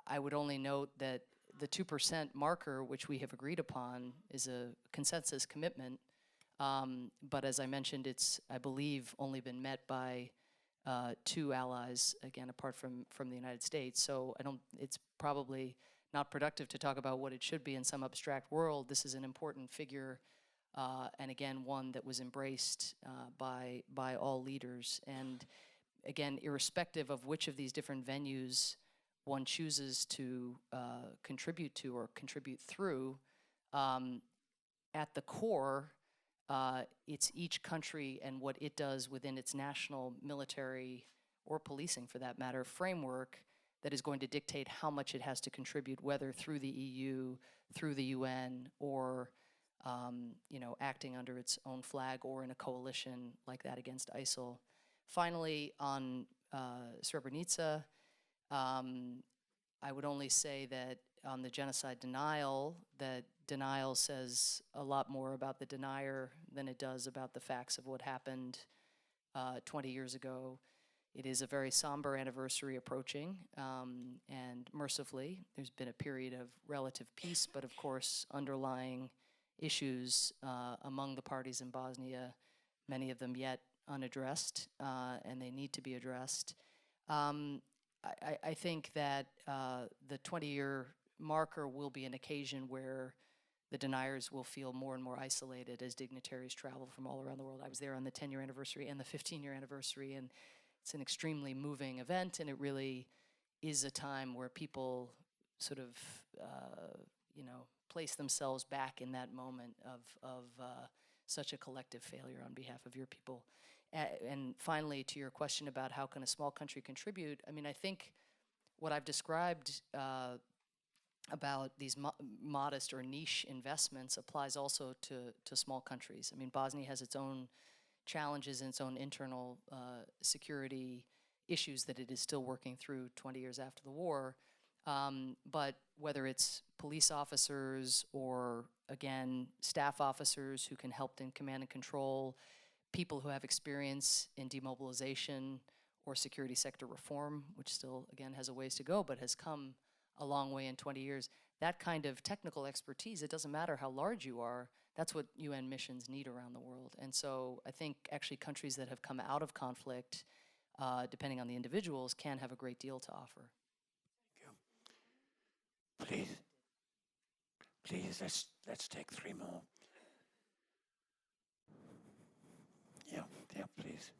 I would only note that the 2% marker, which we have agreed upon, is a consensus commitment. But as I mentioned, it's, I believe, only been met by 2 allies, again, apart from the United States. So it's probably not productive to talk about what it should be in some abstract world. This is an important figure, and again, one that was embraced by all leaders. And again, irrespective of which of these different venues one chooses to contribute to or contribute through, at the core, it's each country and what it does within its national military or policing, for that matter, framework that is going to dictate how much it has to contribute, whether through the EU, through the UN, or acting under its own flag or in a coalition like that against ISIL. Finally, on Srebrenica, I would only say that on the genocide denial, that denial says a lot more about the denier than it does about the facts of what happened 20 years ago. It is a very somber anniversary approaching, and mercifully, there's been a period of relative peace, but of course, underlying issues among the parties in Bosnia, many of them yet unaddressed, and they need to be addressed. I think that the 20-year marker will be an occasion where the deniers will feel more and more isolated as dignitaries travel from all around the world. I was there on the 10-year anniversary and the 15-year anniversary, and it's an extremely moving event, and it really is a time where people sort of, place themselves back in that moment of such a collective failure on behalf of your people. And finally, to your question about how can a small country contribute, I mean, I think what I've described about these modest or niche investments applies also to small countries. I mean, Bosnia has its own challenges and its own internal security issues that it is still working through 20 years after the war. But whether it's police officers or, again, staff officers who can help in command and control, people who have experience in demobilization or security sector reform, which still, again, has a ways to go, but has come a long way in 20 years. That kind of technical expertise, it doesn't matter how large you are, that's what UN missions need around the world. And so I think actually countries that have come out of conflict, depending on the individuals, can have a great deal to offer. Please, let's take 3 more. Yeah, please.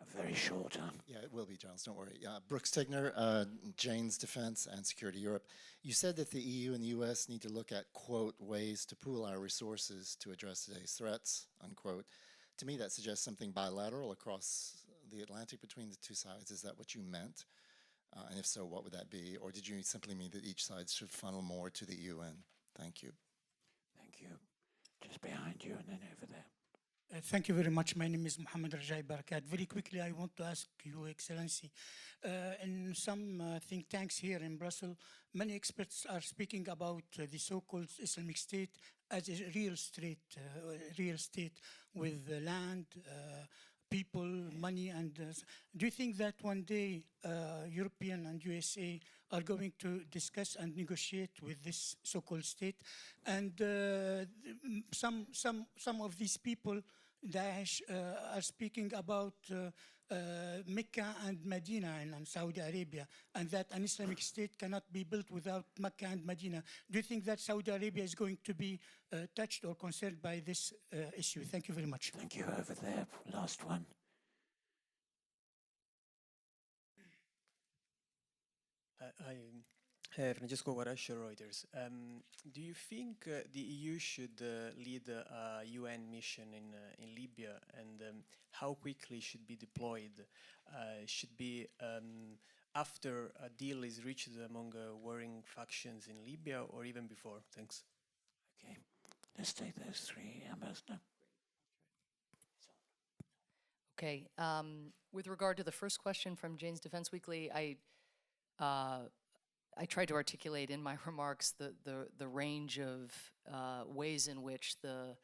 A very short time. Yeah, it will be, Giles, don't worry. Brooks Tigner, Jane's Defense and Security Europe. You said that the EU and the US need to look at, quote, ways to pool our resources to address today's threats, unquote. To me, that suggests something bilateral across the Atlantic between the two sides. Is that what you meant? And if so, what would that be? Or did you simply mean that each side should funnel more to the UN? Thank you. Thank you. Just behind you and then over there. Thank you very much. My name is Mohammed Rajai Barakat. Very quickly, I want to ask Your Excellency, in some think tanks here in Brussels, many experts are speaking about the so-called Islamic State as a real state with land, people, money, and do you think that one day European and USA are going to discuss and negotiate with this so-called state? And some of these people, Daesh, are speaking about Mecca and Medina in Saudi Arabia, and that an Islamic State cannot be built without Mecca and Medina. Do you think that Saudi Arabia is going to be touched or concerned by this issue? Thank you very much. Thank you. Over there, last one. Francesco Guarascio, Reuters. Do you think the EU should lead a UN mission in Libya, and how quickly should be deployed? Should be after a deal is reached among warring factions in Libya, or even before? Thanks. Okay, let's take those 3, Ambassador. Okay, with regard to the first question from Jane's Defense Weekly, I tried to articulate in my remarks the range of ways in which the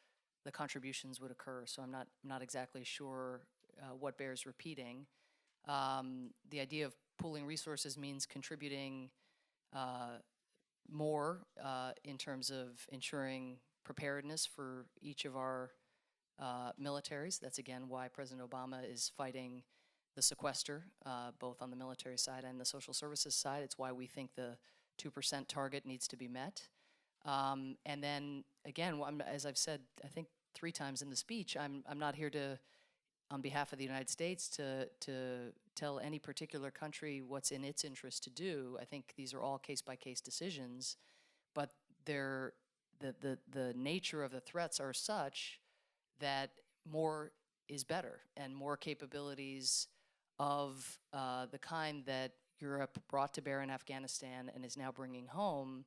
contributions would occur. So I'm not exactly sure what bears repeating. The idea of pooling resources means contributing more in terms of ensuring preparedness for each of our militaries. That's again why President Obama is fighting the sequester, both on the military side and the social services side. It's why we think the 2% target needs to be met. And then, again, as I've said, I think 3 times in the speech, I'm not here to, on behalf of the United States, to tell any particular country what's in its interest to do. I think these are all case-by-case decisions, but the nature of the threats are such that more is better, and more capabilities of the kind that Europe brought to bear in Afghanistan and is now bringing home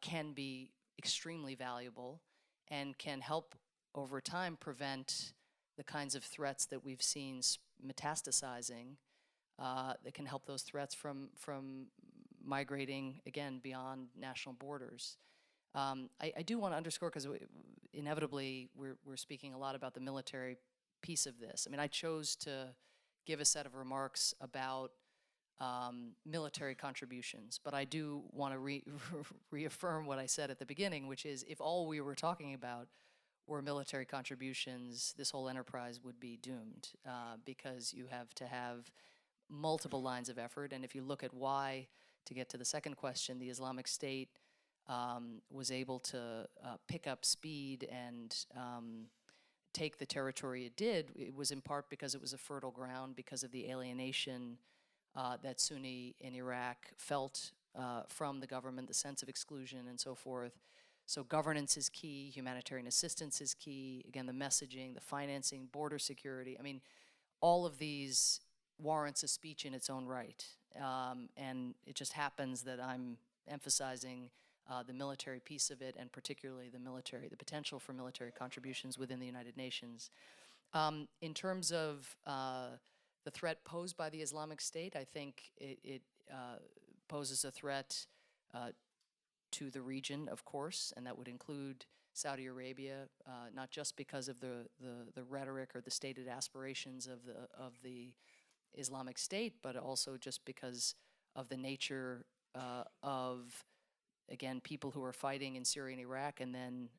can be extremely valuable and can help over time prevent the kinds of threats that we've seen metastasizing, that can help those threats from migrating, again, beyond national borders. I do want to underscore, because inevitably we're speaking a lot about the military piece of this. I mean, I chose to give a set of remarks about military contributions, but I do want to reaffirm what I said at the beginning, which is if all we were talking about were military contributions, this whole enterprise would be doomed, because you have to have multiple lines of effort. And if you look at why, to get to the second question, the Islamic State was able to pick up speed and take the territory it did, it was in part because it was a fertile ground, because of the alienation that Sunni in Iraq felt from the government, the sense of exclusion and so forth. So governance is key, humanitarian assistance is key, again, the messaging, the financing, border security. I mean, all of these warrants a speech in its own right. And it just happens that I'm emphasizing the military piece of it, and particularly the potential for military contributions within the United Nations. In terms of the threat posed by the Islamic State, I think it poses a threat to the region, of course, and that would include Saudi Arabia, not just because of the rhetoric or the stated aspirations of the Islamic State, but also just because of the nature of, again, people who are fighting in Syria and Iraq and then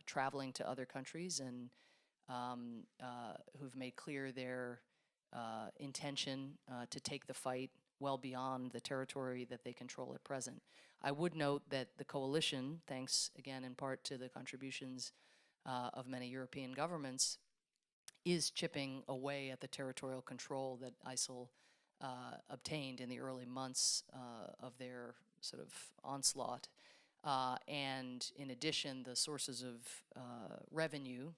traveling to other countries and who've made clear their intention to take the fight well beyond the territory that they control at present. I would note that the coalition, thanks again in part to the contributions of many European governments, is chipping away at the territorial control that ISIL obtained in the early months of their sort of onslaught. And in addition, the sources of revenue,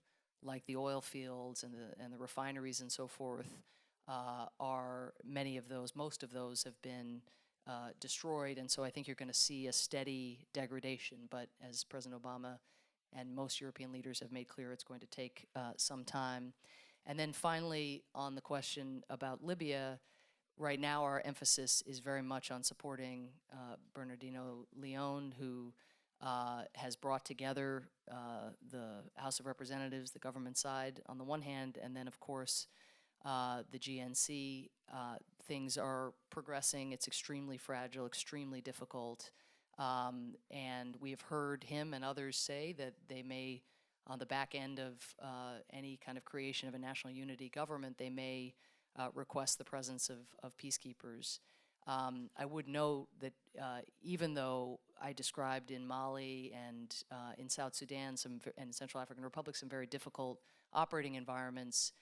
like the oil fields and the refineries and so forth, are most of those have been destroyed, and so I think you're going to see a steady degradation. But as President Obama and most European leaders have made clear, it's going to take some time. And then finally, on the question about Libya, right now our emphasis is very much on supporting Bernardino Leon, who has brought together the House of Representatives, the government side on the one hand, and then of course the GNC. Things are progressing. It's extremely fragile, extremely difficult. And we have heard him and others say that they may, on the back end of any kind of creation of a national unity government, they may request the presence of peacekeepers. I would note that even though I described in Mali and in South Sudan and Central African Republic some very difficult operating environments,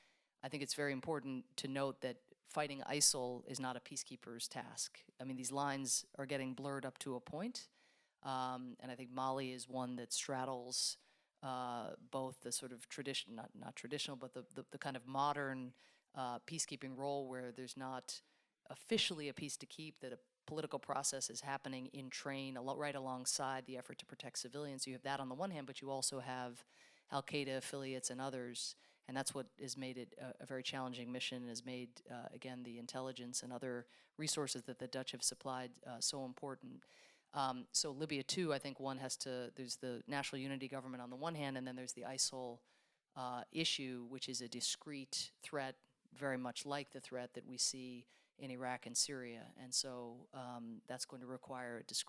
I think it's very important to note that fighting ISIL is not a peacekeeper's task. I mean, these lines are getting blurred up to a point, and I think Mali is one that straddles both the sort of not traditional, but the kind of modern peacekeeping role where there's not officially a peace to keep, that a political process is happening in train right alongside the effort to protect civilians. So you have that on the one hand, but you also have Al-Qaeda affiliates and others. And that's what has made it a very challenging mission, and has made, again, the intelligence and other resources that the Dutch have supplied so important. So Libya, too, I think there's the national unity government on the one hand, and then there's the ISIL issue, which is a discrete threat, very much like the threat that we see in Iraq and Syria. And so that's going to require is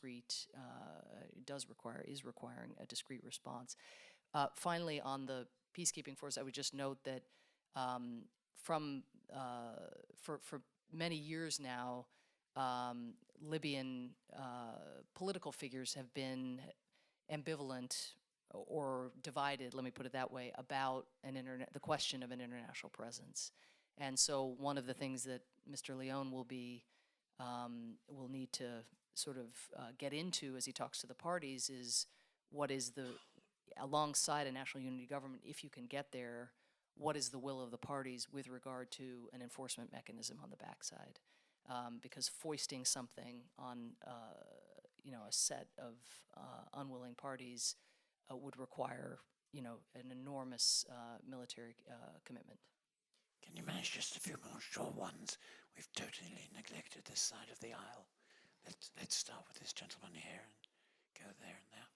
requiring a discrete response. Finally, on the peacekeeping force, I would just note that for many years now, Libyan political figures have been ambivalent or divided, let me put it that way, about the question of an international presence. And so one of the things that Mr. Leon will need to sort of get into as he talks to the parties is what is alongside a national unity government, if you can get there, what is the will of the parties with regard to an enforcement mechanism on the backside? Because foisting something on a set of unwilling parties would require an enormous military commitment. Can you manage just a few more short ones? We've totally neglected this side of the aisle. Let's start with this gentleman here and go there and there.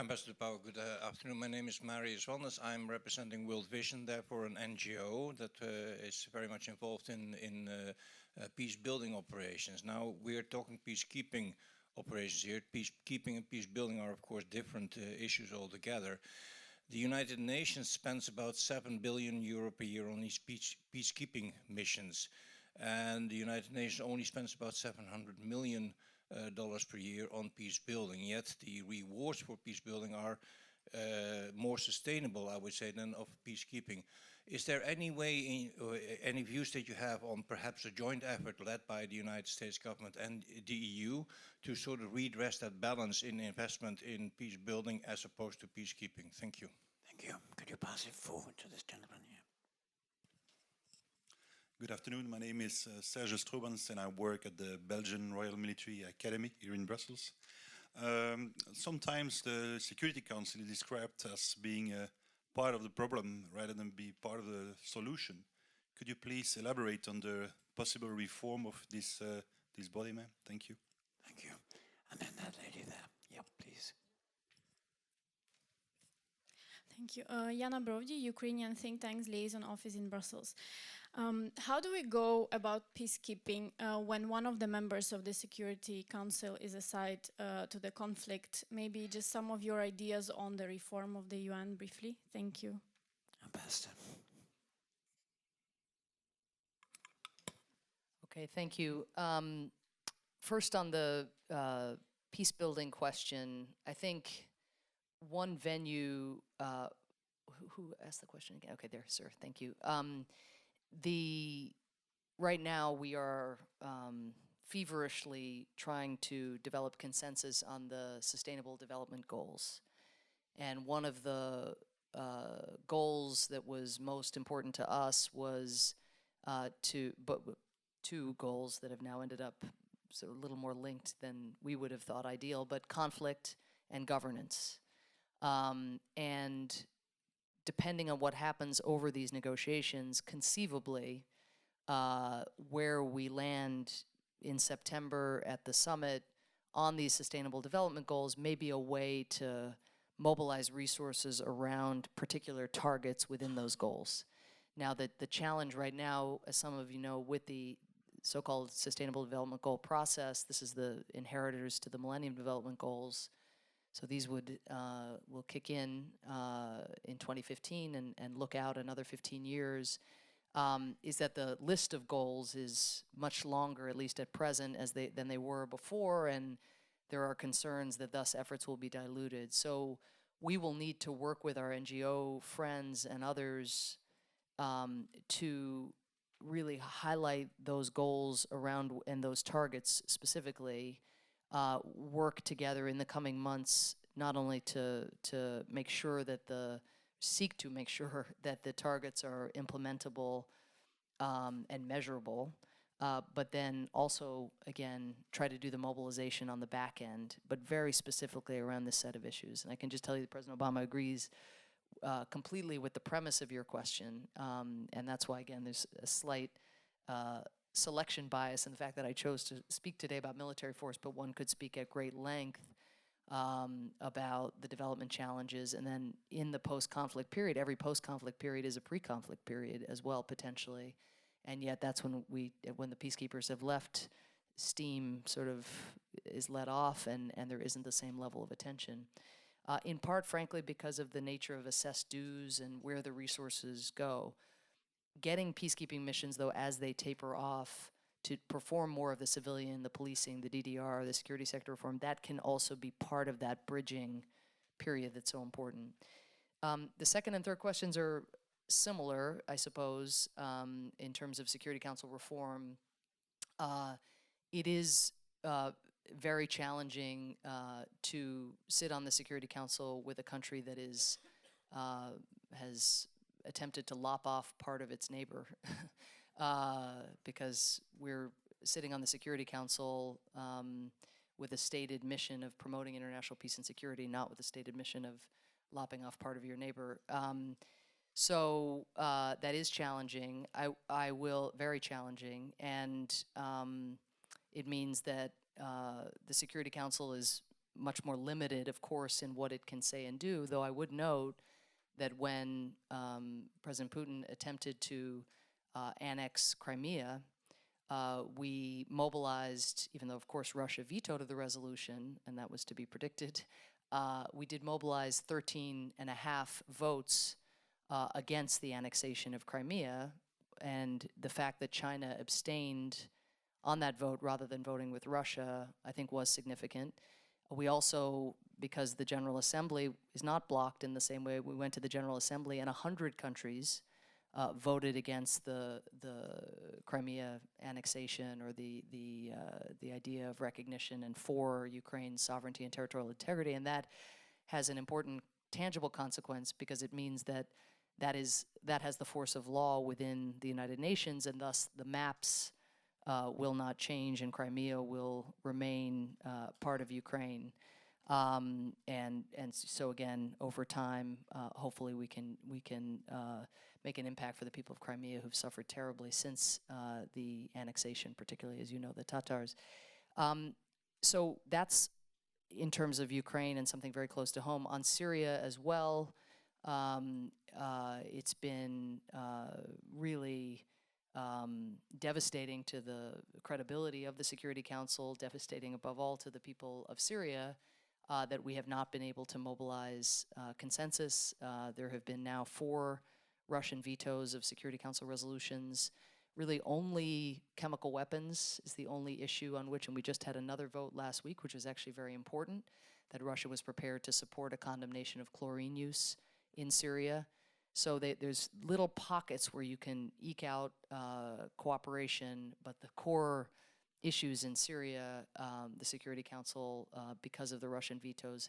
Ambassador Power, good afternoon. My name is Marius Wannes. I'm representing World Vision, therefore an NGO that is very much involved in peace building operations. Now we are talking peacekeeping operations here. Peacekeeping and peace building are of course different issues altogether. The United Nations spends about €7 billion per year on these peacekeeping missions, and the United Nations only spends about 700 million dollars per year on peace building. Yet the rewards for peace building are more sustainable, I would say, than of peacekeeping. Is there any way, any views that you have on perhaps a joint effort led by the United States government and the EU to sort of redress that balance in investment in peace building as opposed to peacekeeping? Thank you. Thank you. Could you pass it forward to this gentleman here? Good afternoon. My name is Serge Stroobans and I work at the Belgian Royal Military Academy here in Brussels. Sometimes the Security Council is described as being part of the problem rather than be part of the solution. Could you please elaborate on the possible reform of this body, ma'am? Thank you. Thank you. And then that lady there. Yep, please. Thank you. Jana Brovdi, Ukrainian think tank's liaison office in Brussels. How do we go about peacekeeping when one of the members of the Security Council is aside to the conflict? Maybe just some of your ideas on the reform of the UN briefly. Thank you. Ambassador. Okay, thank you. First on the peace building question, I think one venue, who asked the question again? Okay, there, sir, thank you. Right now we are feverishly trying to develop consensus on the Sustainable Development Goals. And one of the goals that was most important to us was two goals that have now ended up so a little more linked than we would have thought ideal, but conflict and governance. And depending on what happens over these negotiations, conceivably, where we land in September at the summit on these Sustainable Development Goals may be a way to mobilize resources around particular targets within those goals. Now, the challenge right now, as some of you know, with the so-called Sustainable Development Goal process, this is the inheritors to the Millennium Development Goals. So these will kick in 2015 and look out another 15 years, is that the list of goals is much longer, at least at present, than they were before, and there are concerns that thus efforts will be diluted. So we will need to work with our NGO friends and others to really highlight those goals around and those targets specifically, work together in the coming months, not only to make sure that seek to make sure that the targets are implementable and measurable, but then also, again, try to do the mobilization on the back end, but very specifically around this set of issues. And I can just tell you that President Obama agrees completely with the premise of your question, and that's why, again, there's a slight selection bias in the fact that I chose to speak today about military force, but one could speak at great length about the development challenges. And then in the post-conflict period, every post-conflict period is a pre-conflict period as well, potentially. And yet that's when the peacekeepers have left, steam sort of is let off and there isn't the same level of attention. In part, frankly, because of the nature of assessed dues and where the resources go. Getting peacekeeping missions, though, as they taper off to perform more of the civilian, the policing, the DDR, the security sector reform, that can also be part of that bridging period that's so important. The second and third questions are similar, I suppose, in terms of Security Council reform. It is very challenging to sit on the Security Council with a country that has attempted to lop off part of its neighbor because we're sitting on the Security Council with a stated mission of promoting international peace and security, not with a stated mission of lopping off part of your neighbor. So that is challenging. Very challenging, and it means that the Security Council is much more limited, of course, in what it can say and do, though I would note that when President Putin attempted to annex Crimea, we mobilized, even though, of course, Russia vetoed the resolution, and that was to be predicted, we did mobilize 13.5 votes against the annexation of Crimea, and the fact that China abstained on that vote rather than voting with Russia, I think was significant. We also, because the General Assembly is not blocked in the same way, we went to the General Assembly and 100 countries voted against the Crimea annexation or the idea of recognition and for Ukraine's sovereignty and territorial integrity, and that has an important tangible consequence because it means that that has the force of law within the United Nations, and thus the maps will not change, and Crimea will remain part of Ukraine. And so again, over time, hopefully we can make an impact for the people of Crimea who've suffered terribly since the annexation, particularly, as you know, the Tatars. So that's in terms of Ukraine and something very close to home. On Syria as well, it's been really devastating to the credibility of the Security Council, devastating above all to the people of Syria, that we have not been able to mobilize consensus. There have been now 4 Russian vetoes of Security Council resolutions. Really only chemical weapons is the only issue on which, and we just had another vote last week, which was actually very important, that Russia was prepared to support a condemnation of chlorine use in Syria. So there's little pockets where you can eke out cooperation, but the core issues in Syria, the Security Council, because of the Russian vetoes,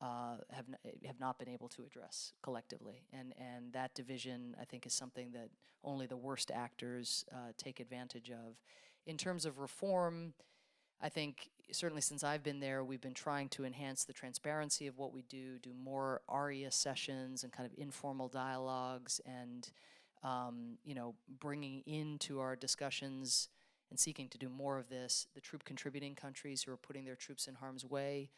have not been able to address collectively, and that division, I think, is something that only the worst actors take advantage of. In terms of reform, I think certainly since I've been there, we've been trying to enhance the transparency of what we do more ARIA sessions and kind of informal dialogues, and bringing into our discussions and seeking to do more of this the troop contributing countries who are putting their troops in harm's way.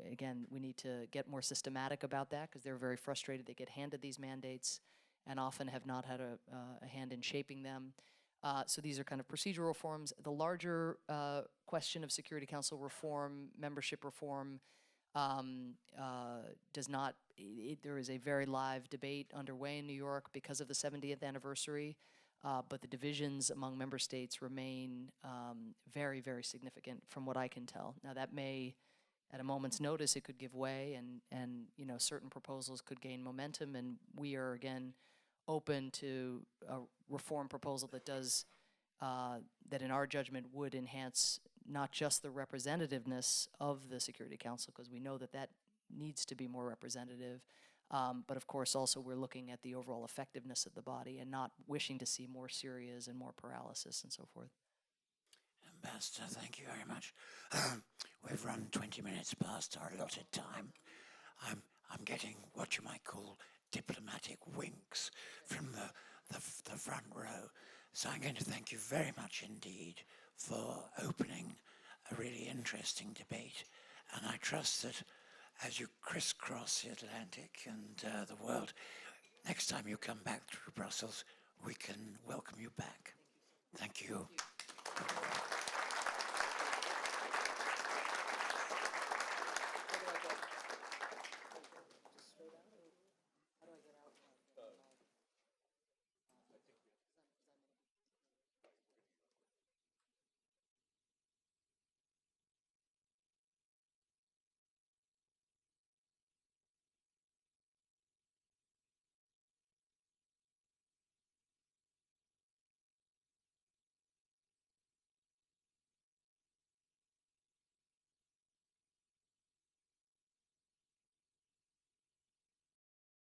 Again, we need to get more systematic about that because they're very frustrated. They get handed these mandates and often have not had a hand in shaping them. So these are kind of procedural reforms. The larger question of Security Council reform, membership reform, does not, there is a very live debate underway in New York because of the 70th anniversary, but the divisions among member states remain very, very significant from what I can tell. Now that may, at a moment's notice, it could give way, and certain proposals could gain momentum, and we are again open to a reform proposal that does, that in our judgment would enhance not just the representativeness of the Security Council, because we know that that needs to be more representative, but of course also we're looking at the overall effectiveness of the body and not wishing to see more Syrias and more paralysis and so forth. Ambassador, thank you very much. We've run 20 minutes past our allotted time. I'm getting what you might call diplomatic winks from the front row. So I'm going to thank you very much indeed for opening a really interesting debate. And I trust that as you crisscross the Atlantic and the world, next time you come back through Brussels, we can